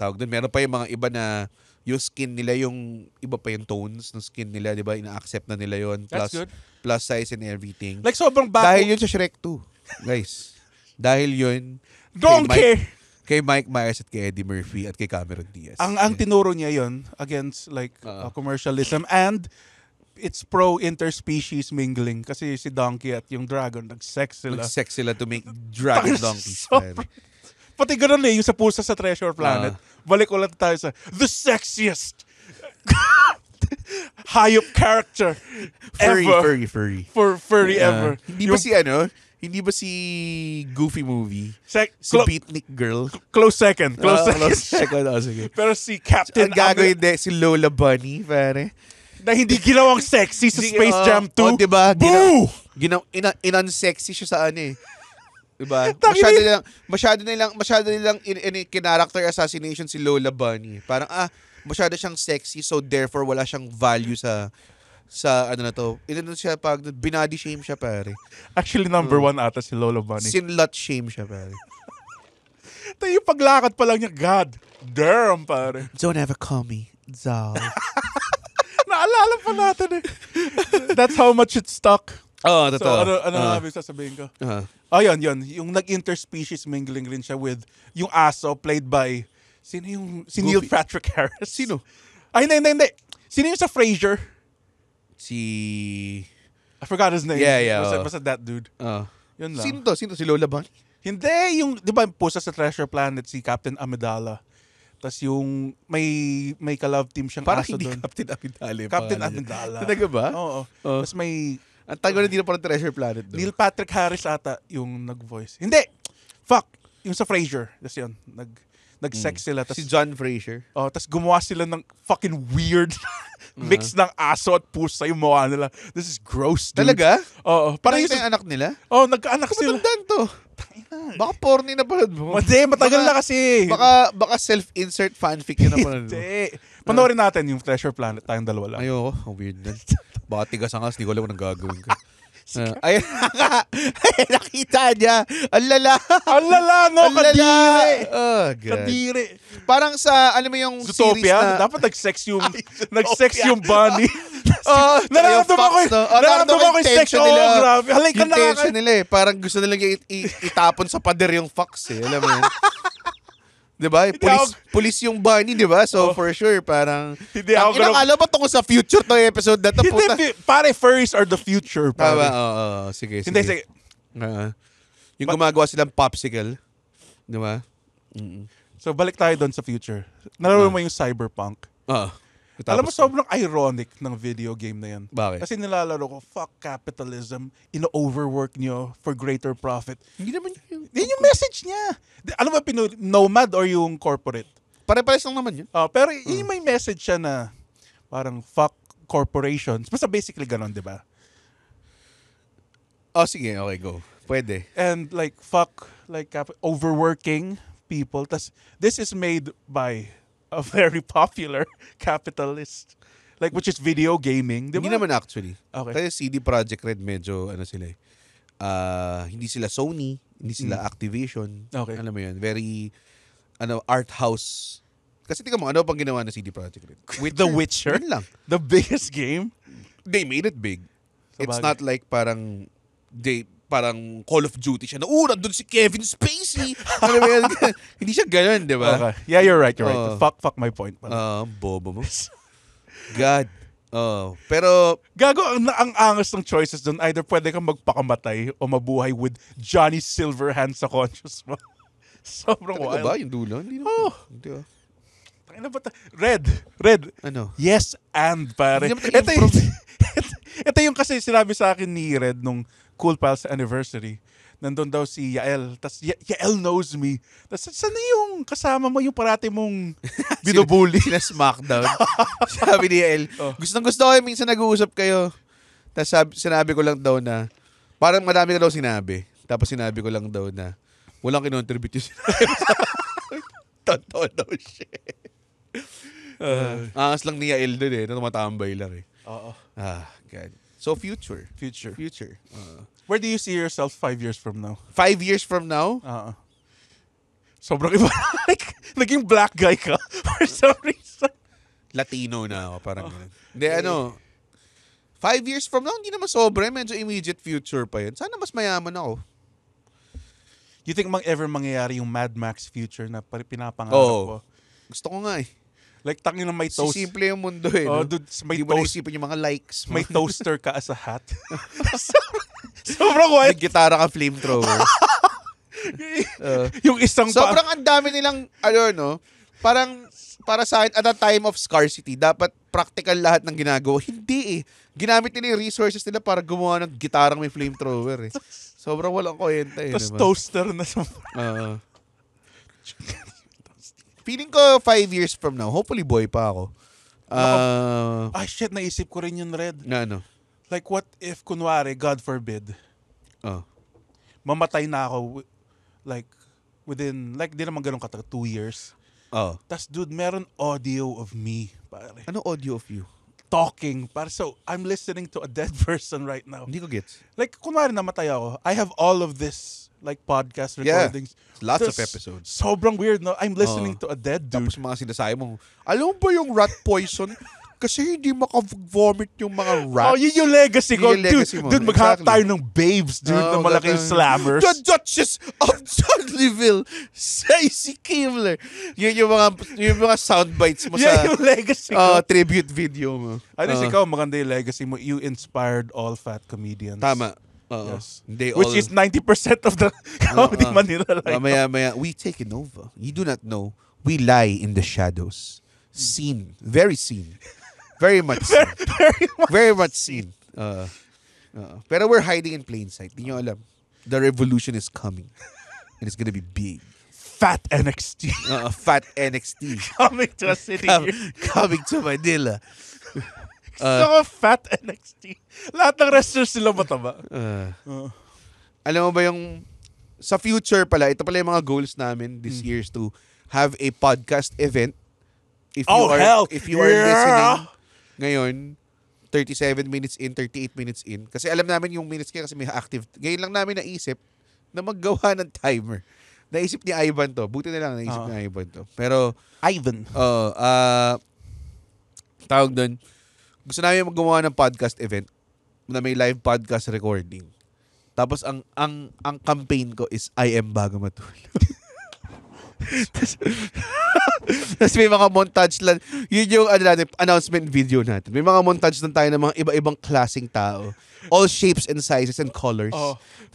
tawag doon, meron pa yung mga iba na yung skin nila, yung iba pa yung tones ng skin nila, di ba? Ina-accept na nila yon. That's good. Plus size and everything. Like sobrang bago. Dahil yun sa Shrek 2, guys. Dahil yun kay Mike Myers at kay Eddie Murphy at kay Cameron Diaz. Ang tinuro niya yon against like commercialism, and it's pro interspecies mingling kasi si Donkey at yung dragon nag-sex sila. Nag-sex sila to make dragon donkeys. Pati ganun yung sa pusa sa Treasure Planet. Balik ulit tayo sa the sexiest hayop character ever. Furry ever. Hindi ba si Goofy movie? Si Beatnik Girl? Close second. Sige. Pero si Captain Ang gagawin din, si Lola Bunny, pare. Na hindi ginawang sexy sa Space Jam 2. Oh, diba? Boo! Inan-sexy siya sa ano eh. Diba? Masyado nilang character assassination si Lola Bunny. Parang, masyado siyang sexy, so therefore wala siyang value sa ano na to. Siya pag binody shame siya, pare. Actually, number 1 ata si Lola Bunny. Sinlut shame siya, pare. Tayo yung paglakad pa lang niya, God damn, pare. Don't ever call me Zal. Naalala pa natin eh. That's how much it stuck. Oh, totoo. So, ano nga sasabihin ko? Yun. Yung nag-interspecies mingling rin siya with yung aso played by, si Neil Patrick Harris. Sino? Ay, hindi. Sino yung sa Frasier? I forgot his name. Yeah. Basta that dude. Yun lang. Sino si Lola Bunny? Hindi, yung, di ba, pusa sa Treasure Planet, si Captain Amidala. Tapos yung, may ka-love team siyang Parang aso doon. Captain Amidala. Talaga ba? Oo. Tapos may, ang tago na din na parang Treasure Planet doon. Neil Patrick Harris ata yung nag-voice. Hindi! Fuck! Yung sa Frasier. Tapos yun, nag-sex sila. Tas, si John Frasier. Tapos gumawa sila ng fucking weird mix ng aso at pusa yung mukha nila. This is gross, dude. Talaga? Oo. Parang yung anak nila? Oo, nagkaanak sila. Matandaan to. Baka porny na pala mo. Hindi, matagal na kasi. Baka self-insert fanfic yun na pala. Hindi. Panoorin natin yung Treasure Planet, tayong dalawa lang. Ayoko, ang weird na. Baka tigas ang di ko alam kung nang gagawin ko. Ayun nga. Nakita niya. Ang lala, no? Kadiri. Oh, God. Kadiri. Parang sa, alam mo yung Zootopia, series na... dapat nag-sex yung bunny. Nararamdaman ko yung sex. Grabe. Halay ka na. Yung tension nila eh. Parang gusto nila itapon sa pader yung fox eh. Alam mo yun? Diba? Police yung bunny, diba? So, for sure, parang... Hindi ako alam ba tungkol sa future to episode na to? Pare, furries are the future, pare. Oo. Sige. Hindi, sige. Yung gumagawa silang popsicle. Diba? So, balik tayo doon sa future. Nalaro mo yung cyberpunk. Alam mo, sobrang ironic ng video game na yan. Bakit? Kasi nilalaro ko, fuck capitalism, ino-overwork nyo for greater profit. Hindi naman yun. Yan yung message niya. Alam mo, nomad or yung corporate? Pare-pares lang naman yun. Pero yun may message siya na parang fuck corporations. Basta basically ganon, di ba? Sige, okay, go. Pwede. And like, fuck, like overworking people. Tas, this is made by a very popular capitalist. Like, which is video gaming. Di ba? Hindi naman actually. Okay. Kasi CD Projekt Red medyo, sila hindi sila Sony, hindi sila Activision. Okay. Alam mo yun, very, art house. Kasi tingnan mo, ano pang ginawa ng CD Projekt Red? The Witcher? Yun lang. The biggest game? They made it big. It's Sabagay. not like parang Call of Duty siya na, nandun si Kevin Spacey. Alam mo yun? Hindi siya ganun, di ba? Okay. Yeah, you're right. Fuck my point. Bobo mo. God. Pero, Gago, ang angas ng choices doon. Either pwede kang magpakamatay o mabuhay with Johnny Silverhand sa conscious mo. Sobrang talaga wild. ba yung dulo? Hindi naman. Hindi ba? Ano ba Red. Ano? Yes and pare. Hindi naman tayo Ito yung kasi sinabi sa akin ni Red nung Cool Pals anniversary. Nandun daw si Yael. Tapos Yael knows me. Tapos sana yung kasama mo yung parati mong binubuli. Sila Smackdown. Sabi ni Yael, gustong-gusto ko minsan nag-uusap kayo. Tapos sinabi ko lang daw na, parang madami ka daw sinabi. Tapos sinabi ko lang daw na, walang kinontribute yung sinabi. Totoo daw siya. Angas lang ni Yael dun na tumatambay lang Oo. God. So, future. Future. Where do you see yourself 5 years from now? 5 years from now? Sobrang iba. Like, naging black guy ka for some reason. Latino na ako, parang ganun. Hindi, 5 years from now, hindi naman sobra. Medyo immediate future pa yun. Sana mas mayaman ako. You think ever mangyayari yung Mad Max future na pinapangarap ko? Gusto ko nga Like, tangin na may toast. Simple yung mundo no? Dude, may Hindi mo toast. naisipin yung mga likes mo. May toaster ka as a hat. Sobrang wild. May gitara ka flamethrower. Yung isang Sobrang ang dami nilang, parang para sa akin, at a time of scarcity, dapat practical lahat ng ginagawa. Hindi Ginamit nila yung resources nila para gumawa ng gitarang may flamethrower Sobrang walang kwenta Tapos diba? toaster na sa... Feeling ko 5 years from now, hopefully boy pa ako. Shit, naisip ko rin yun, Red. Na ano? Like, what if, kunwari, God forbid, Oh. mamatay na ako, like, within, like, di naman ganun katagal, 2 years. Oh. Tas, dude, meron audio of me, pare. Ano audio of you? Talking. Pare, so, I'm listening to a dead person right now. Hindi ko gets. Like, kunwari namatay ako, I have all of this, like, podcast recordings. Lots of Tas, episodes. Sobrang weird, no? I'm listening to a dead dude. Tapos mga sinasabi mo, alam mo ba yung rat poison? Kasi hindi maka-vomit yung mga rats. Yun yung legacy ko. Yun yung legacy mo. Dude, maghanap Exactly. tayo ng babes, dude, na malaking slammers. The Duchess of Dudleyville, Stacey Keebler. Yun yung mga soundbites mo Yan sa yung legacy ko. tribute video mo. Ikaw, maganda yung legacy mo. You inspired all fat comedians. Tama. Yes. They Which is 90% of the comedy Manila life. Maya, we taken over. You do not know. We lie in the shadows. Seen. Very seen. Very much seen. Very much seen. Pero we're hiding in plain sight. Di nyo alam. The revolution is coming. And it's gonna be big. Fat NXT. Fat NXT. Coming to a city. Coming to Manila. So, fat NXT. Lahat ng wrestlers sila mataba. Alam mo ba yung sa future pala, ito pala yung mga goals namin this year is to have a podcast event. If you are listening ngayon, 37 minutes in, 38 minutes in. Kasi alam namin yung minutes kasi may active. Ngayon lang namin naisip na maggawa ng timer. Naisip ni Ivan to. Buti na lang naisip ni Ivan to. Pero, Ivan. tawag doon, gusto namin magawa ng podcast event na may live podcast recording. Tapos, ang campaign ko is I am bago matulog. Tapos may mga montage lang. Yun yung announcement video natin. May mga montage lang tayo ng mga iba-ibang klaseng tao. All shapes and sizes and colors.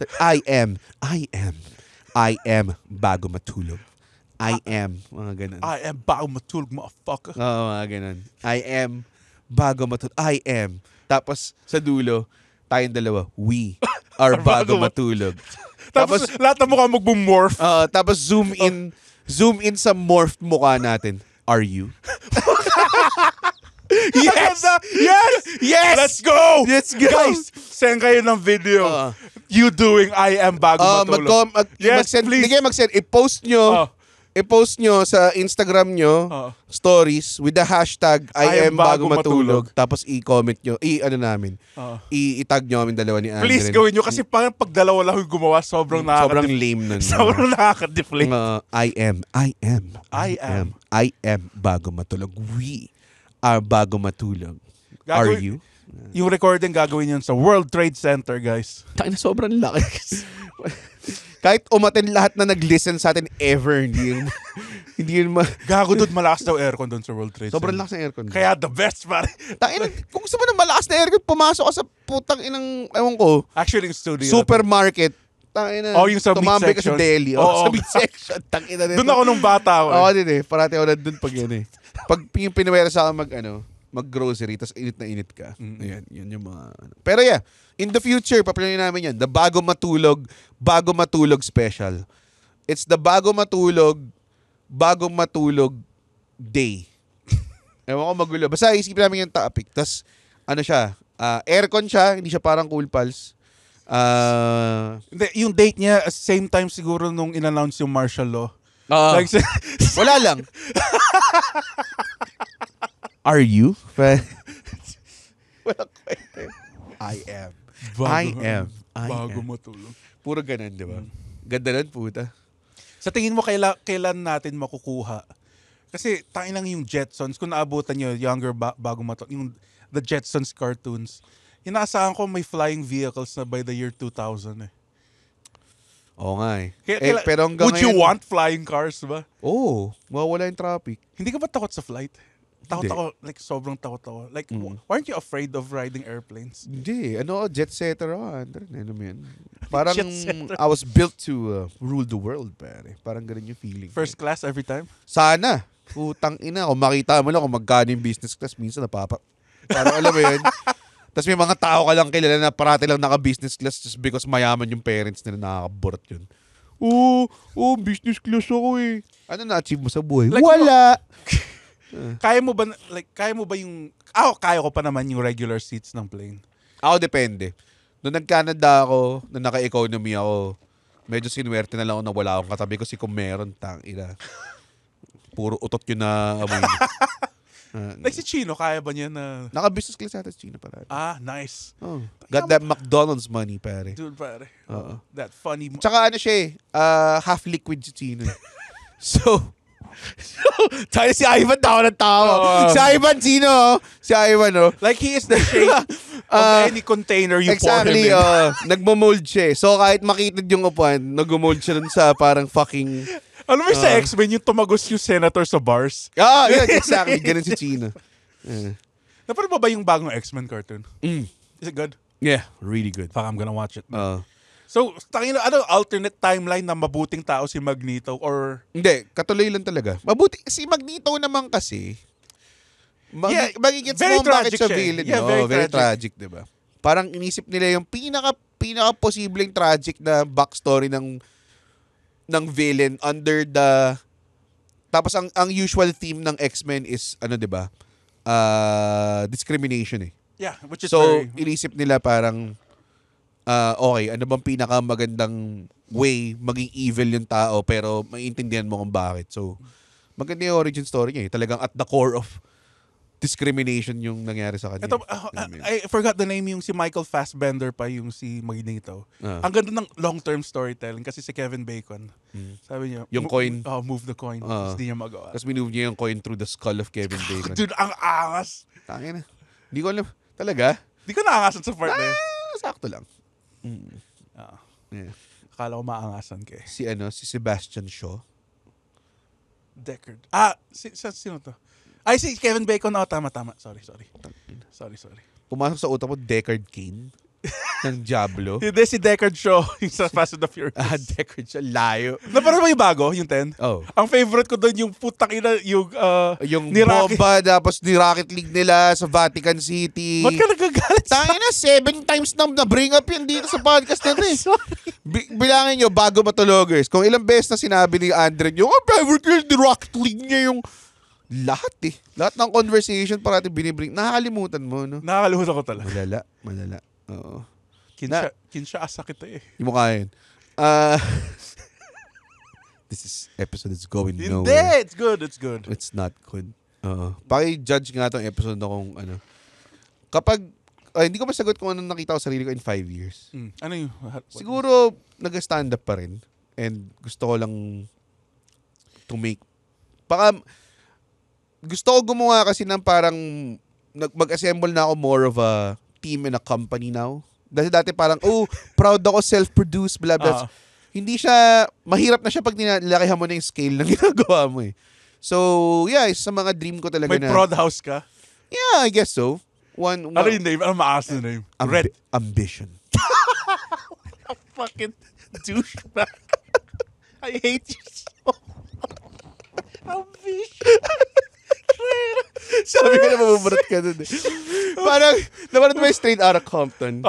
That I am bago matulog. I am. Mga ganun. I am bago matulog, motherfucker. Oo, mga ganun. I am bago matulog. I am. Tapos sa dulo, tayong dalawa, we are bago matulog. Tapos lahat ng mukha mag-morph. Tapos zoom in sa morphed mukha natin. Are you? Yes! Yes! Let's go! Let's go! Guys, send kayo ng video. You doing I am bago matulog. Yes, please. Mag-send. I-post nyo sa Instagram nyo stories with the hashtag I am bago matulog. Tapos i-comment nyo. Namin. I-tag nyo kami dalawa ni Andre. Please gawin nyo kasi parang pag dalawa lang yung gumawa, sobrang lame nun. Sobrang nakaka-deflate. I am bago matulog. We are bago matulog. Are you? Yung recording gagawin yun sa World Trade Center, guys. Tayo na sobrang laki. Kahit umaten lahat na nag-listen sa atin ever, hindi yun Gago doon, malakas daw aircon doon sa World Trade Center. Sobrang lakas ng aircon. Kaya the best, pare. Kung gusto mo ng malakas na aircon, pumasok ka sa putang inang, ewan ko, actually, yung studio. Supermarket. Yung sa meat section. Ka sa deli. Sa meat section. Tangina nito. Doon ako nung bata. Oo, din eh. Parati ako na doon pag yun eh. Pag yung pinawera sa akin mag-grocery, tapos init na init ka. Ayan, yun yung mga... Pero yeah, in the future, paplanin namin yan. The Bago Matulog special. It's the Bago Matulog Day. Ewan ko magulo. Basta isipin namin yung topic. Tapos, aircon siya, hindi siya parang Cool Pals. Yung date niya, same time siguro nung in-announce yung martial law. Wala lang. Are you? Walang kwenta. I am. Bago matulog. Puro ganun, di ba? Ganda nun, puta. Sa tingin mo, kailan natin makukuha? Kasi tayo lang yung Jetsons. Kung naabutan nyo, bago matulog, yung the Jetsons cartoons, inaasahan ko may flying vehicles na by the year 2000 eh. Oo nga eh. Pero hanggang would you want flying cars ba? Mawawala yung traffic. Hindi ka ba takot sa flight? Takot ako, like sobrang takot ako. Like, weren't you afraid of riding airplanes? Hindi. Jet setter ako. Ano mo yan? Parang I was built to rule the world, pare. Parang ganun yung feeling. First class every time? Sana. Putang ina. Kung makita mo lang kung magkano yung business class, minsan parang alam mo yun. Tapos may mga tao ka lang kilala na parati lang naka-business class just because mayaman yung parents nila, nakakaborot yun. Business class ako eh. Ano na-achieve mo sa buhay? Like, wala! Kaya mo ba yung... kaya ko pa naman yung regular seats ng plane. Ako depende. Noong nag-Canada ako, nung naka-economy ako, medyo sinuwerte na lang ako na wala akong katabi kasi kung meron, tangina. Puro utot yun na amoy. Like si Chino, kaya ba niya na... Naka-business class ata si Chino parati. Nice. Got that McDonald's money, pare. Dude, pare. That funny... Tsaka half liquid si Chino. So, tayo si Ivan tawa ng tawa. Si Ivan, sino? Si Ivan, Like he is the shape of any container you pour him in. Nagmo-mold siya. So kahit makitid yung upuan, nag-mold siya dun sa parang fucking... Alam mo sa X-Men, yung tumagos yung senator sa bars? Yeah, exactly. Ganun si Chino. Napanood mo ba yung bagong X-Men cartoon? Is it good? Yeah, really good. Fuck, I'm gonna watch it. So, alternate timeline na mabuting tao si Magneto or... Hindi, katuloy lang talaga. Mabuti, si Magneto naman kasi, magigets mo bakit siya villain. Yeah, very tragic, diba? Parang inisip nila yung pinaka-posibleng tragic na backstory ng villain under the... Tapos ang usual theme ng X-Men is, diba? Discrimination eh. Yeah, which is so, inisip nila parang... okay, ano bang pinakamagandang way maging evil yung tao pero maiintindihan mo kung bakit. So, maganda yung origin story niya eh. Talagang at the core of discrimination yung nangyari sa kanya. Ito, I forgot the name, yung si Michael Fassbender pa yung si Magneto. Ang ganda ng long-term storytelling kasi si Kevin Bacon. Sabi niya, yung coin. Move the coin. Hindi niya magawa. Tapos minove niya yung coin through the skull of Kevin Bacon. Dude, ang angas. Tangina. Hindi ko alam. Talaga? Hindi ko naangasan sa part na yun. Sakto lang. Yeah. Akala ko maangasan ka eh. Si Sebastian Shaw. Deckard. Sino to? Ay, si Kevin Bacon. Tama. Sorry. Pumasok sa utak mo, Deckard Cain. ng Diablo. Hindi, si Deckard Shaw, yung sa Fast and the Furious. Deckard siya, layo. Napanood mo yung bago, yung 10? Oh. Ang favorite ko doon yung putang ina, Yung ni Rocky. bomba, tapos ni Rocket League nila sa Vatican City. Ba't ka nagagalit? Tayo na, 7 times na bring up yan dito sa podcast na rin. Bilangin nyo, bago matulogers, kung ilang beses na sinabi ni Andre yung, favorite ko yung Rocket League niya yung... Lahat Lahat ng conversation parati binibring. Nakakalimutan mo, no? Nakakalimutan ko talaga. Malala. Oo. Kinsha asa kita eh. Yung mukha yun. This episode is going Hindi, nowhere. it's good. It's not good. Paki-judge nga tong episode na kung ano. Kapag, hindi ko masagot kung anong nakita ko sarili ko in 5 years. Ano yung... Siguro, nag-stand up pa rin. And gusto ko lang to make... Gusto ko gumawa kasi ng parang mag-assemble na ako more of a team and a company now. Dati parang, proud ako, self-produced, blah, blah. Hindi siya, mahirap na siya pag nilakihan mo na yung scale ng ginagawa mo eh. So, yeah, isa sa mga dream ko talaga May na... prod house ka? Yeah, I guess so. Ano yung name? Ano maas na name? Red. Ambition. A fucking douchebag. I hate you so Ambition. Sabi ko na mabuburat ka dun eh. Parang, naman mo yung Straight Outta Compton.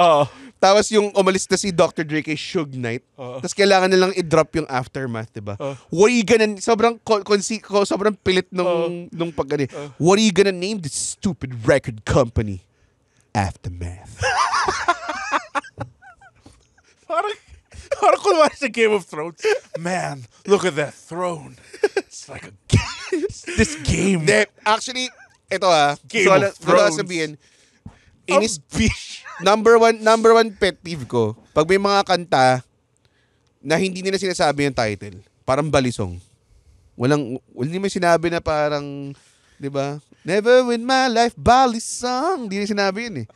Tapos yung umalis na si Dr. Dre kay Suge Knight. Tapos kailangan nilang i-drop yung aftermath, diba? What are you gonna... Sobrang pilit nung pag what are you gonna name this stupid record company? Aftermath. Parang kunwari sa Game of Thrones. Man, look at that throne. It's like a game. This game. Actually, ito Game of Thrones. Sabihin, number one pet peeve ko, pag may mga kanta na hindi nila sinasabi yung title, parang balisong. Hindi may sinabi na parang, di ba? Never in my life, balisong. Hindi nila sinabi yun eh.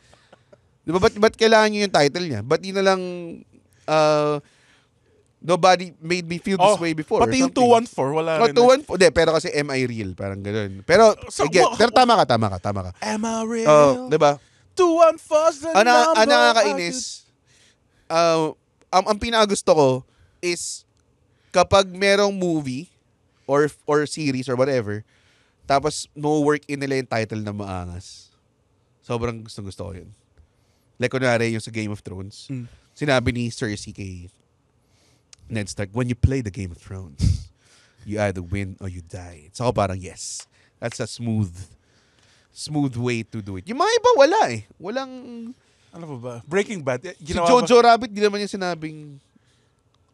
Di ba? Ba't kailangan nyo yung title niya? Ba't di na lang... nobody made me feel this way before. Pati yung 214, wala rin. 214, pero kasi am I real? Parang gano'n. Pero, pero tama ka. Am I real? Diba? 214's the number. Ang nakakainis, ang pinakagusto ko is kapag merong movie or series or whatever, tapos no work in nila yung title na maangas. Sobrang gusto ko yun. Like kunwari yung sa Game of Thrones. Sinabi ni Cersei kay Ned Stark, when you play the Game of Thrones, you either win or you die. So ako parang, yes. That's a smooth way to do it. Yung mga iba, wala eh. Walang... Ano ba? Breaking Bad. Si Jojo Rabbit, di naman yung sinabing,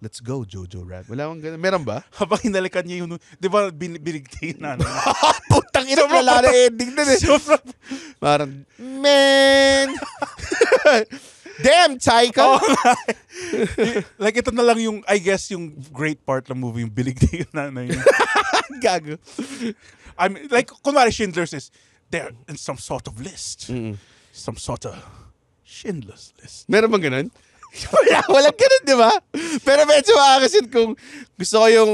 let's go, Jojo Rabbit. Wala akong ganun. Meron ba? Habang hinalikan niya yung... Di ba binigay na? Putang ina, wala na ending na eh. Parang, man! Damn, Taika! Like, ito na lang yung, I guess, yung great part ng movie, yung biligay na yun. Gago. I mean, like, kunwari Schindler's List, they're in some sort of list. Some sort of Schindler's List. Meron bang ganun? Walang ganun, di ba? Pero medyo makakasin kung gusto ko yung,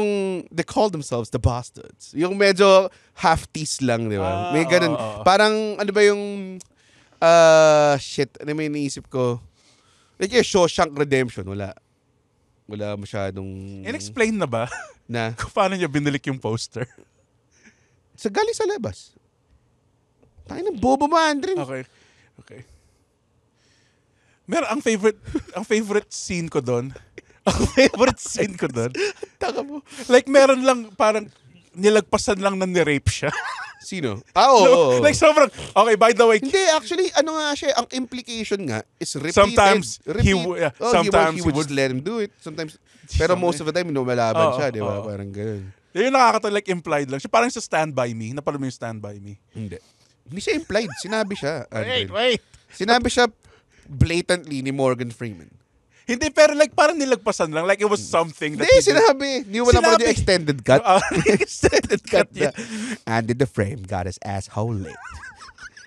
they call themselves the bastards. Yung medyo half-tease lang, di ba? May ganun. Parang, ano ba yung, shit, ano may iniisip ko? Like yung Shawshank Redemption, wala masyadong... In-explain na ba? Na? Kung paano niya binilik yung poster? Galing sa labas. Tayo ng bobo mo, Andrin. Okay. Meron ang favorite scene ko doon. Taka mo. Like meron lang parang nilagpasan lang na ni-rape siya. Sino? Oo. Like sobrang, okay, by the way. Hindi, actually, ano nga siya, ang implication nga is repeated. Sometimes, he would just let him do it. Sometimes, pero most of the time, lumalaban siya, di ba? Parang ganun. Yung like implied lang siya. Parang sa Stand By Me. Napalo mo yung Stand By Me? Hindi siya implied. Sinabi siya. Wait. Sinabi siya blatantly ni Morgan Freeman. Hindi, pero like parang nilagpasan lang. Like it was something that... Hindi, sinabi. Hindi mo naman yung extended cut. Extended cut, yeah. And in the frame got his asshole licked.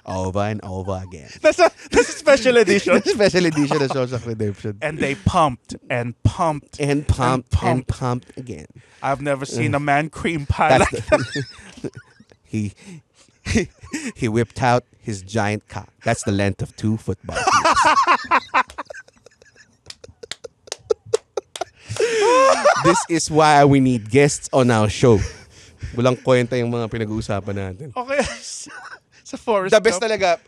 Over and over again. That's a special edition. Special edition of Shawshank Redemption. And they pumped and pumped. And pumped and pumped again. I've never seen a man cream pie like that. He whipped out his giant cock. That's the length of 2 football fields. This is why we need guests on our show. Walang kwenta yung mga pinag-uusapan natin. Okay. Sa Forrest The best Gump. talaga,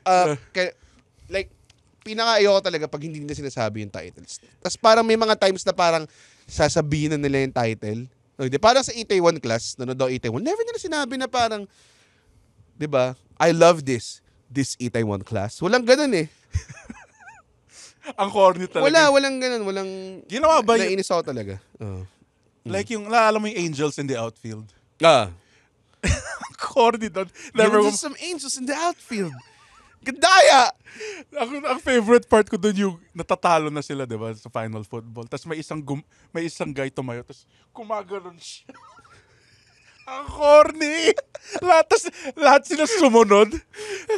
like, pinaka-ayoko talaga pag hindi nila sinasabi yung titles. Tapos parang may mga times na parang sasabihin na nila yung title. Okay, parang sa Itaewon Class, nanood daw Itaewon, never nila sinabi na parang, di ba, I love this Itaewon Class. Walang ganun eh. Ang corny talaga. Walang ganun. Walang, Ginawa ba yun? nainis ako talaga. Like yung, naalala mo yung Angels in the Outfield? Ang Corny doon. There's some angels in the outfield. Gandaya! Ang favorite part ko doon yung natatalo na sila, di ba, sa final football. Tapos may isang guy tumayo, tapos kumaganon siya. Ang corny! Lahat sila sumunod.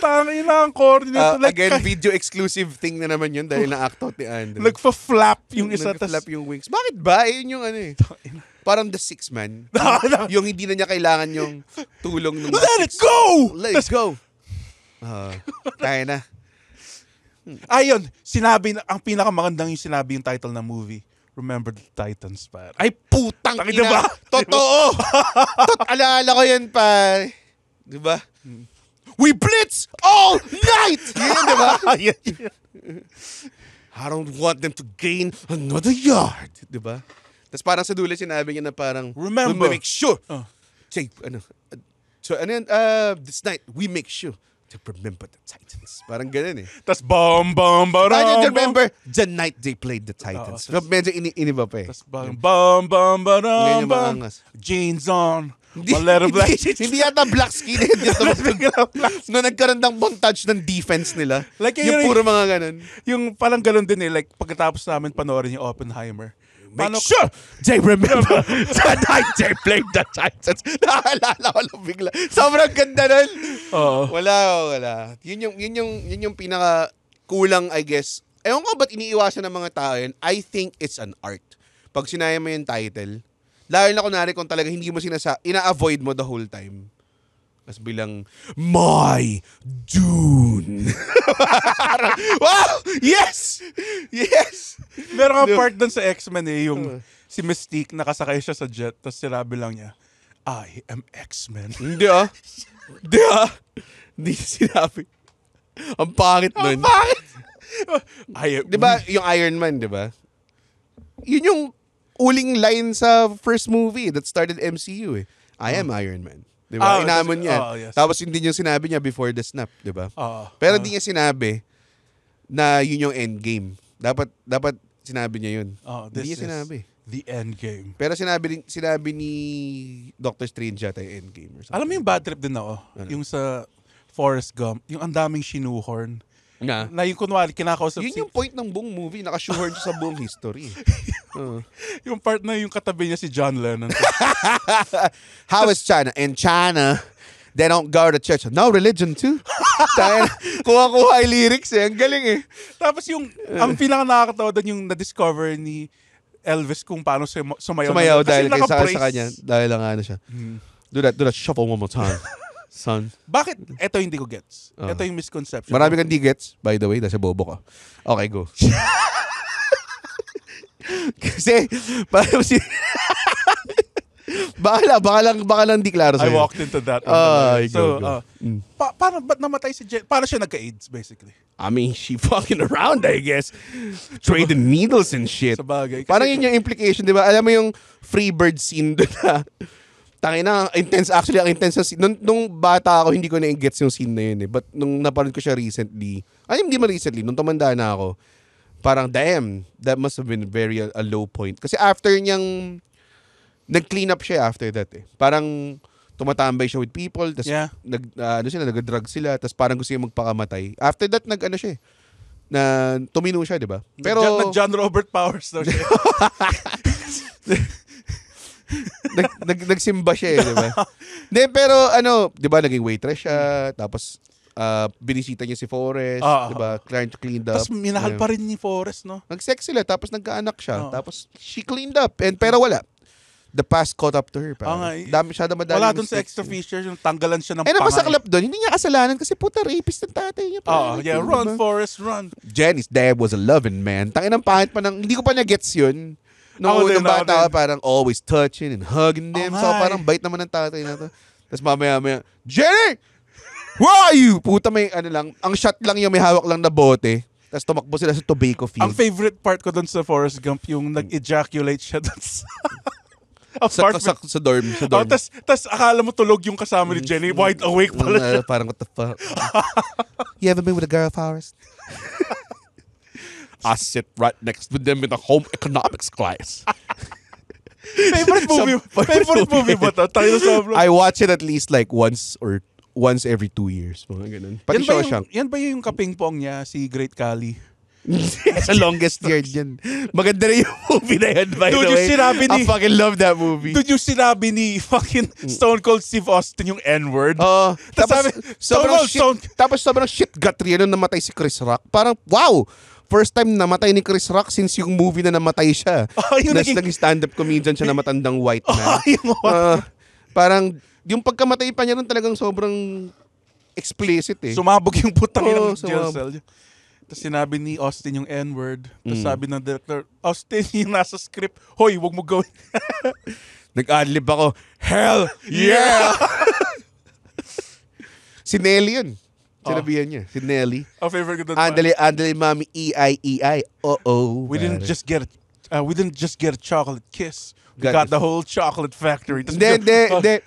Tangin na ang corny. Again, video exclusive thing na naman yun dahil na-act ni Andrew. Nagpa-flap yung isa. Nag-flap yung wings. Bakit ba? Yun yung ano eh. Parang the sixth man. Yung hindi na niya kailangan yung tulong ng Let it go! Let it go! Kaya na. Ayun, ang pinakamagandang yung sinabi yung title ng movie. Remember the Titans, pare. Ay, putang Taki, ina. diba? Totoo! Alala ko yan, pa. Diba? We blitz all night! Yun, diba? I don't want them to gain another yard. Diba? Tapos parang sa dulo sinabi niya na parang, Remember. we make sure. Say, this night, we make sure to remember the Titans. Parang ganun eh. Tapos bam, bam, bam, I bam. remember the night they played the Titans. So, medyo iniba pa eh. Tapos bam, bam, bam, bam, Ngayon yung bam. maangas. Jeans on. Malera black. Hindi yata black skinhead yung no, nagkaroon ng montage ng defense nila. Like, yung puro mga ganun. Yung parang ganun din eh. Like, pagkatapos namin panoorin yung Oppenheimer. Make sure they remember the night they played the Titans. Naalala ko lang bigla. Sobrang ganda nun. Oo. Wala. Yun yung pinaka kulang, I guess. Ewan ko ba't iniiwasan ng mga tao yun. I think it's an art. Pag sinaya mo yung title, lalo na kunwari kung talaga hindi mo ina-avoid mo the whole time. Mas bilang, My Dune. Wow! Yes! Yes! Meron ka part dun sa X-Men eh, yung si Mystique nakasakay siya sa jet, tapos sinabi lang niya, I am X-Men. Hindi Hindi sinabi. Ang pangit nun. Di ba, yung Iron Man, di ba? Yun yung uling line sa first movie that started MCU eh. I am Iron Man. Di ba? Inamon niya. Yes. Tapos hindi yung sinabi niya before the snap, di ba? Pero hindi niya sinabi na yun yung endgame. Dapat sinabi niya yun. Hindi niya sinabi. The Endgame. Pero sinabi ni Doctor Strange yata yung endgame. Or something. Alam mo yung bad trip din ako? Yung sa Forrest Gump, yung ang daming shoehorn. Na yung kunwari, kinakausap yun yung point ng buong movie. Nakashoehorn siya sa buong history. Yung part na yung katabi niya si John Lennon. How is China? In China, they don't go to church. No religion too. Kuha-kuha yung lyrics eh. Ang galing eh. Tapos yung, ang pinaka nakakatawa doon yung na-discover ni Elvis kung paano sumayaw dahil kasi kay sa kanya. Dahil lang ano siya. Do that shuffle one more time. Son. Bakit? Ito hindi ko gets. Ito yung misconception. Marami kang di gets, by the way, dahil sa bobo ka. Okay, go. Kasi, parang baka lang di klaro I sa'yo. walked into that. Go. Paano ba't namatay si Jen? Paano siya nagka-AIDS, basically? I mean, she fucking around, I guess. Trading needles and shit. Sa bagay. Parang yun yung implication, di ba? Alam mo yung Freebird scene doon na tangina, intense. Actually, ang intense na scene. Nung bata ako, hindi ko na-gets yung scene na yun eh. But nung napanood ko siya recently, hindi man recently, nung tumanda na ako, parang, damn, that must have been very a low point. Kasi after niyang, nag-clean up siya after that eh. Parang, tumatambay siya with people, tas nag-drug sila, tas parang gusto niya magpakamatay. After that, nag-ano siya eh. Na tumino siya, di ba? Pero John Robert Powers daw siya. nagsimba siya eh, di ba? Pero di ba, naging waitress siya, tapos binisita niya si Forrest, di ba? Trying to clean up. Tapos minahal pa rin ni Forrest, no? Nag-sex sila, tapos nagkaanak siya. Tapos she cleaned up. Pero wala. The past caught up to her. Dami siya madami. Wala dun sa extra features, yung tanggalan siya ng pangay. Masaklap dun, hindi niya kasalanan kasi puta rapist ng tatay niya. Run, Forrest, run. Jenny's dad was a loving man. Tangin ang pangit pa ng, hindi ko pa niya gets yun. Nung Ako din, unang ako bata, din. parang always touching and hugging them. So nga parang bait naman ng tatay na to. Tapos mamaya, Jenny! Where are you? Puta, may ano lang. Ang shot lang yung may hawak lang na bote. Tapos tumakbo sila sa tobacco field. Ang favorite part ko doon sa Forrest Gump, yung nag-ejaculate siya doon sa sa, apartment. sa dorm. Sa dorm. Tas akala mo tulog yung kasama ni Jenny. Wide awake pala siya. Parang what the fuck? You ever been with a girl, Forrest? I sit right next with them in the home economics class. Favorite movie ba to? Tayo sa I watch it at least like once every 2 years. Mga ganun. Pati Shawshank. Yan ba yung kapingpong niya, si Great Kali? Sa longest yard yan. Maganda rin yung movie na yan, by Dude, the yung way. sinabi I ni- fucking love that movie. Dude, yung sinabi ni fucking Stone Cold Steve Austin yung N-word. Oo. Tapos Tapos sabi, sobrang shit guttery nung namatay si Chris Rock. Parang, wow! First time namatay ni Chris Rock since yung movie na namatay siya. Yung Naging stand-up comedian siya na matandang white man. yung Parang, yung pagkamatay pa niya nun talagang sobrang explicit eh. sumabog yung putang Oo, ng jail sumabog. cell. Tapos sinabi ni Austin yung N-word. Tapos sabi ng director, Austin, yung nasa script, hoy, wag mo gawin. Nag-adlib ako, hell yeah! Si Nelly yun. Sinabihan niya. Si Nelly. Ang favorite ko doon. Andale, mami, E-I-E-I. Oh. We didn't just get a chocolate kiss. We Got got the whole chocolate factory. Tas Hindi. bigla-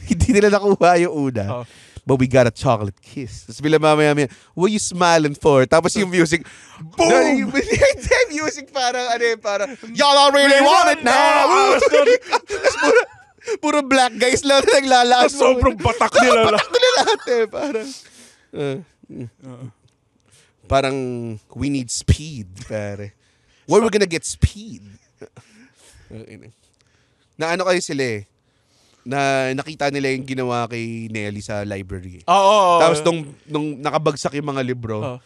Hindi nila nakuha yung una. Oh. But we got a chocolate kiss. Tapos bila mamaya, what you smiling for? Tapos yung music, boom! Yung music parang, y'all already want it now! Tapos puro black guys lang na naglalaan. Sobrang batak nila. Batak nila lahat eh. Parang, we need speed, pare. Where we gonna get speed? Na ano kayo sila eh, na nakita nila yung ginawa kay Nelly sa library. Oo. Tapos nung nakabagsak yung mga libro, Oo.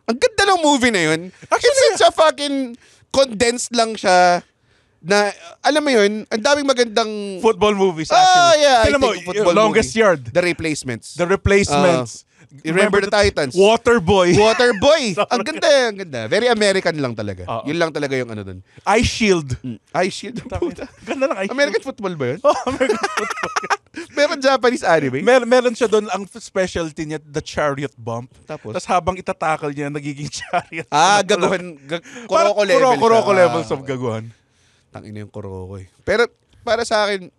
ang ganda ng movie na yun. Actually, it's a fucking condensed lang siya na, alam mo yun, ang daming magandang... Football movies, Oh, actually. yeah. Tignan mo, Football Longest movie. Yard. The Replacements. The Replacements. Remember the Titans. Waterboy. Waterboy. Ang ganda. Very American lang talaga. Oo. Yun lang talaga yung ano dun. Ice Shield. Ice Shield. Puta. Ganda ng Ice American Shield. football ba yun? Oh, American football. Meron Japanese anime? Meron siya doon, ang specialty niya, the chariot bump. Tapos? Tapos habang itatakal niya, nagiging chariot. Gaguhan. Kuroko level siya. Kuroko levels of gaguhan. Tangina yung Kuroko eh. Pero para sa akin,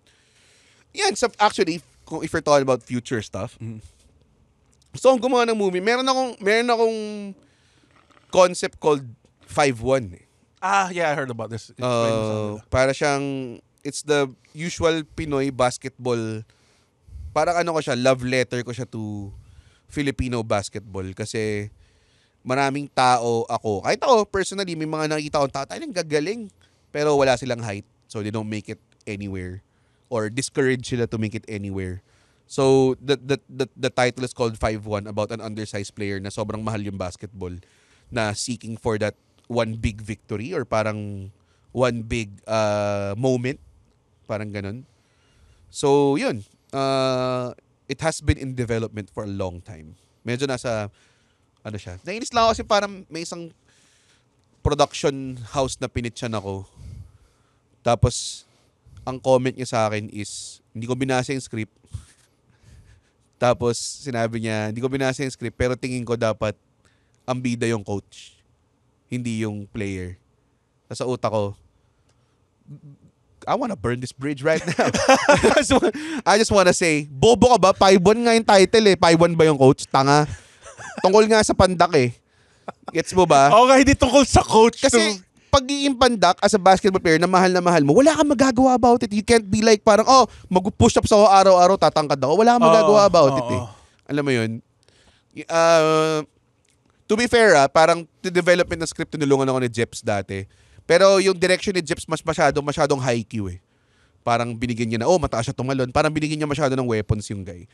yan, actually, if you're talking about future stuff, gusto kong gumawa ng movie. Meron akong concept called 5-1 eh. Yeah, I heard about this. Explain mo sa kanila. Para siyang, it's the usual Pinoy basketball, parang ano ko siya, love letter ko siya to Filipino basketball kasi maraming tao kahit ako personally, may mga nakikita akong tao, tayo gagaling, pero wala silang height, so they don't make it anywhere or discourage sila to make it anywhere. So the title is called 5-1, about an undersized player na sobrang mahal yung basketball na seeking for that one big victory or parang one big moment, parang ganun. So yun, it has been in development for a long time. Medyo nasa ano siya. Nainis lang ako kasi parang may isang production house na pinitchan ako. Tapos ang comment niya sa akin is hindi ko binasa yung script. Tapos sinabi niya, hindi ko binasa yung script pero tingin ko dapat ang bida yung coach, hindi yung player. Sa utak ko, I wanna burn this bridge right now. I just wanna say, bobo ka ba? 5-1 nga yung title eh. 5-1 ba yung coach? Tanga. Tungkol nga sa pandak eh. Gets mo ba? Okay, hindi tungkol sa coach. Kasi pagiging pandak as a basketball player na mahal mo, wala kang magagawa about it. You can't be like parang, mag-push up sa araw-araw, tatangkad ako. Wala kang magagawa about it eh. Alam mo yun? To be fair, parang to development ng script, tinulungan ako ni Jeps dati. Pero yung direction ni Jeps masyadong high-Q eh. Parang binigyan niya na, mataas siya tumalon. Parang binigyan niya masyado ng weapons yung guy.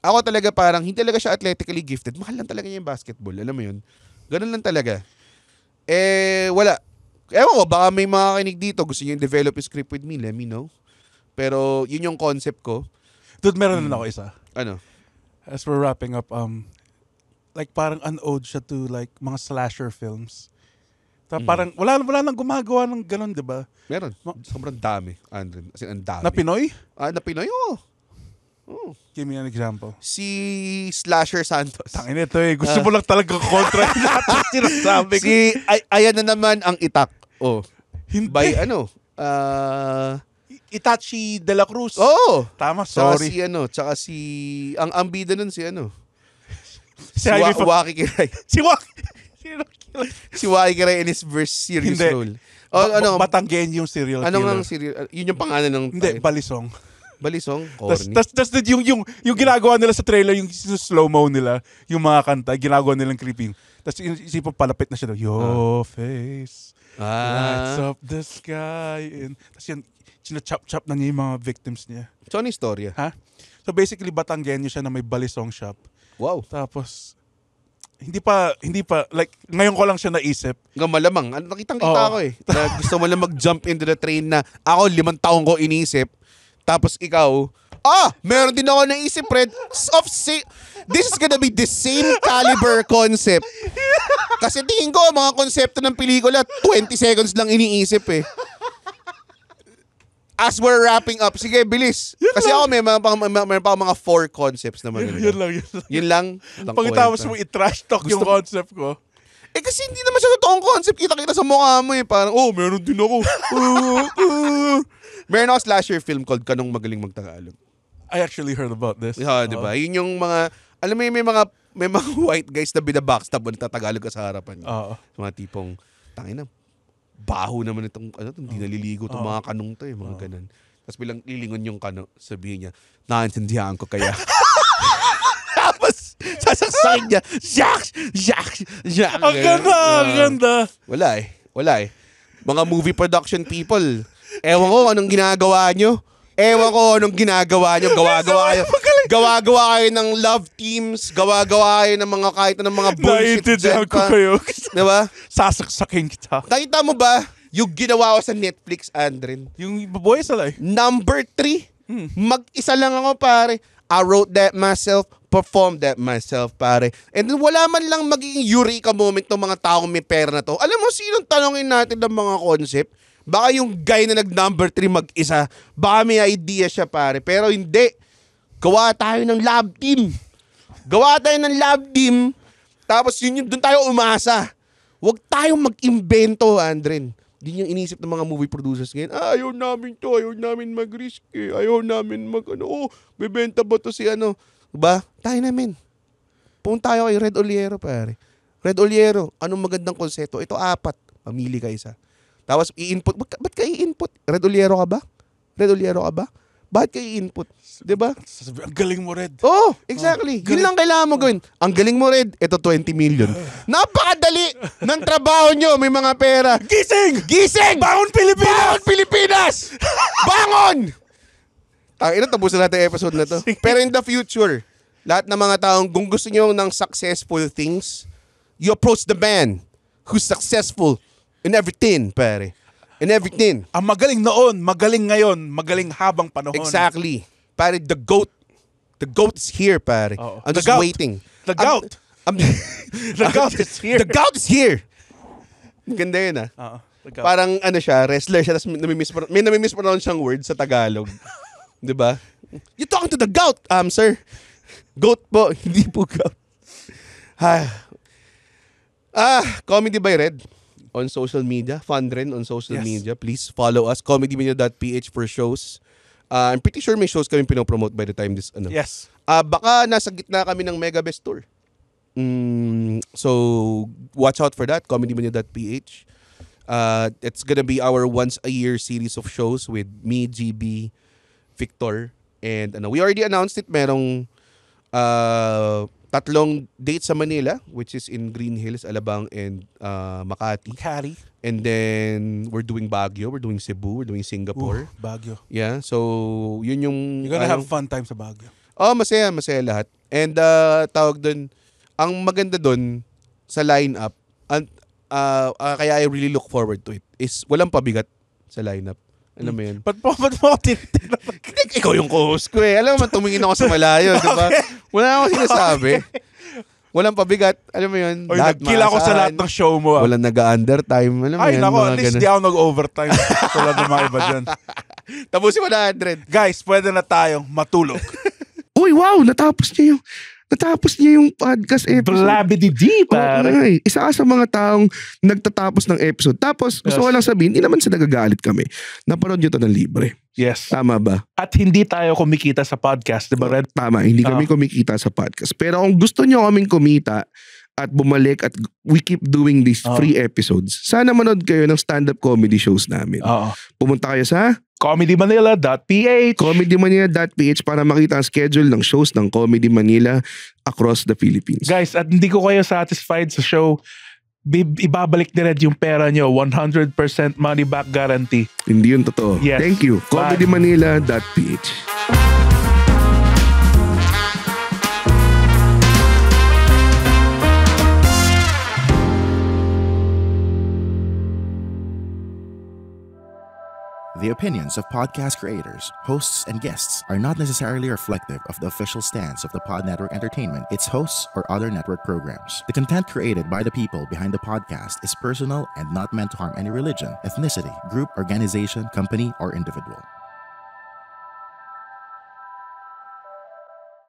Ako talaga parang, hindi talaga siya athletically gifted. Mahal lang talaga niya yung basketball. Alam mo yun? Ganun lang talaga. Wala. Ewan ko, baka may makakinig dito. Gusto niyo develop yung script with me, let me know. Pero yun yung concept ko. Dude, meron na ako isa. Ano? As we're wrapping up, like parang an ode siya to like mga slasher films. Parang wala nang gumagawa ng ganun, di ba? Meron. Sobrang dami, Andren. As in, ang dami. Na Pinoy? Na Pinoy, oo. Give me an example. Si Slasher Santos. Tangin ito eh. Gusto mo lang talaga kontra yung lahat ng sinasabi ko. Ayan na naman ang itak. Oh. Hindi. By Itachi De La Cruz. Oh. Tama, Tsaka sorry. tsaka ang bida nun si Jaime Waki Kiray. Si Waki. Si Waki Kiray in his first serious Hindi. role. Oh, Batanggen yung serial killer. Ang serial? Yun yung pangalan ng... Hindi, Balisong. Balisong? Corny. Tas yung ginagawa nila sa trailer, yung slow-mo nila, yung mga kanta, ginagawa nilang creepy. Tapos isipang palapit na siya. Your face lights up the sky. Tapos yan, sinachop-chop na niya yung mga victims niya. So, ano yung storya? Ha? So basically, Batanggenyo siya na may Balisong shop. Wow. Tapos, hindi pa, like, ngayon ko lang siya naisip. Malamang. Nakitang-kita ko eh. Na gusto mo lang mag-jump into the train na ako 5 taong ko inisip. Tapos ikaw, meron din ako naisip, Fred. This is gonna be the same caliber concept. Kasi tingin ko, mga konsepto ng pelikula, 20 seconds lang iniisip eh. As we're wrapping up, sige, bilis. Kasi ako may pa mga 4 concepts naman. Yun lang. Pagkatapos mo i-trash talk yung concept ko. Kasi hindi naman siya totoong concept. Kita-kita sa mukha mo eh. Parang, meron din ako. Meron ako slasher film called Kanong Magaling Magtagalog. I actually heard about this. Yeah, di ba? Yun yung mga, alam mo may mga white guys na binabackstab mo na Tagalog ka sa harapan niya. Mga tipong, tangina, baho naman itong, hindi naliligo itong mga kanong to eh, mga ganun. Tapos bilang lilingon yung kano, sabihin niya, naintindihan ko kaya. Tapos, sasaksakin niya, Jax! Ang ganda! Wala eh. Mga movie production people, ewan ko anong ginagawa nyo. Gawa kayo ng love teams. Gawa kayo ng mga kahit ng mga bullshit. Naiintindihan ko kayo. Diba? Sasaksakin kita. Nakita mo ba yung ginawa ko sa Netflix, Andren? Yung Boy Salay. Number 3. Mag-isa lang ako, pare. I wrote that myself, performed that myself, pare. And then wala man lang magiging eureka moment ng mga taong may pera na to. Alam mo, sinong tanongin natin ng mga concept? Baka yung guy na nag-number 3 mag-isa, baka may idea siya, pare. Pero hindi. Gawa tayo ng lab team. Tapos doon tayo umasa. Huwag tayong mag-imbento, Andren. Din yung inisip ng mga movie producers ngayon, ayaw namin to, ayaw namin mag-risk eh, ayaw namin bebenta ba to si Diba? Tayo namin. Punta tayo kay Red Oliero, pare. Red Oliero, anong magandang konsepto? Ito 4. Pamili ka isa. Tapos i-input. Ba't ka i-input? Red Oliero ka ba? Bakit ka i-input? Diba? Ang galing mo, Red. Oh, exactly. Yun lang kailangan mo gawin. Ang galing mo, Red. Ito 20 million. Napakadali ng trabaho nyo. May mga pera. Gising! Bangon Pilipinas! Bangon! Tapos na natin episode na to. Pero in the future, lahat ng mga taong kung gusto nyo ng successful things, you approach the man who's successful in everything, pare. In everything. Ang magaling noon, magaling ngayon, magaling habang panahon. Exactly. Pare, the GOAT. The GOAT is here, pare. I'm just waiting. The GOAT. The GOAT is here. The GOAT is here. Ganda yun, Parang siya, wrestler siya, tapos may nami-mispronounce siyang word sa Tagalog. Diba? You talking to the GOAT, sir. GOAT po, hindi po GOAT. Comedy by Red. On social media, Fundren on social media. Please follow us, comedymania.ph for shows. I'm pretty sure may shows kami pinopromote by the time this, Yes. Baka nasa gitna kami ng Mega Best Tour. So, watch out for that, comedymania.ph. It's gonna be our once-a-year series of shows with me, GB, Victor, and we already announced it. Merong 3 dates sa Manila, which is in Green Hills, Alabang, and Makati. And then, we're doing Baguio, we're doing Cebu, we're doing Singapore. Baguio. Yeah, so yun yung... You're gonna have fun time sa Baguio. Masaya lahat. And tawag dun, ang maganda dun sa lineup, kaya I really look forward to it, is walang pabigat sa lineup. Alam mo yun? Ba't mo Ikaw yung co-host ko eh. Alam mo, tumingin ako sa malayo, di ba? Wala akong sinasabi. Walang pabigat. Alam mo yun? Oy, nag-kill ako sa lahat ng show mo. Walang nag-undertime. Alam mo Ay, yan? nako, Mga at least ganun. di ako nag-overtime. Tulad ng mga iba dyan. Tapusin mo na 100. Guys, pwede na tayong matulog. Uy, wow! Natapos niya yung podcast episode. Blabidi-di, pare. Ay, isa ka sa mga taong nagtatapos ng episode. Tapos, gusto ko lang sabihin, hindi naman sa nagagalit kami. Napanood nyo to ng libre. Yes. Tama ba? At hindi tayo kumikita sa podcast, di ba, Red? Tama, hindi kami kumikita sa podcast. Pero kung gusto nyo kaming kumita at bumalik at we keep doing these free episodes, sana manood kayo ng stand-up comedy shows namin. Oo. Pumunta kayo sa comedymanila.ph comedymanila.ph para makita ang schedule ng shows ng Comedy Manila across the Philippines. Guys, at hindi ko kayo satisfied sa show, ibabalik ni Red yung pera nyo. 100% money back guarantee. Hindi yun totoo. Yes. Thank you. Bye. comedymanila.ph The opinions of podcast creators, hosts, and guests are not necessarily reflective of the official stance of the Pod Network Entertainment, its hosts, or other network programs. The content created by the people behind the podcast is personal and not meant to harm any religion, ethnicity, group, organization, company, or individual.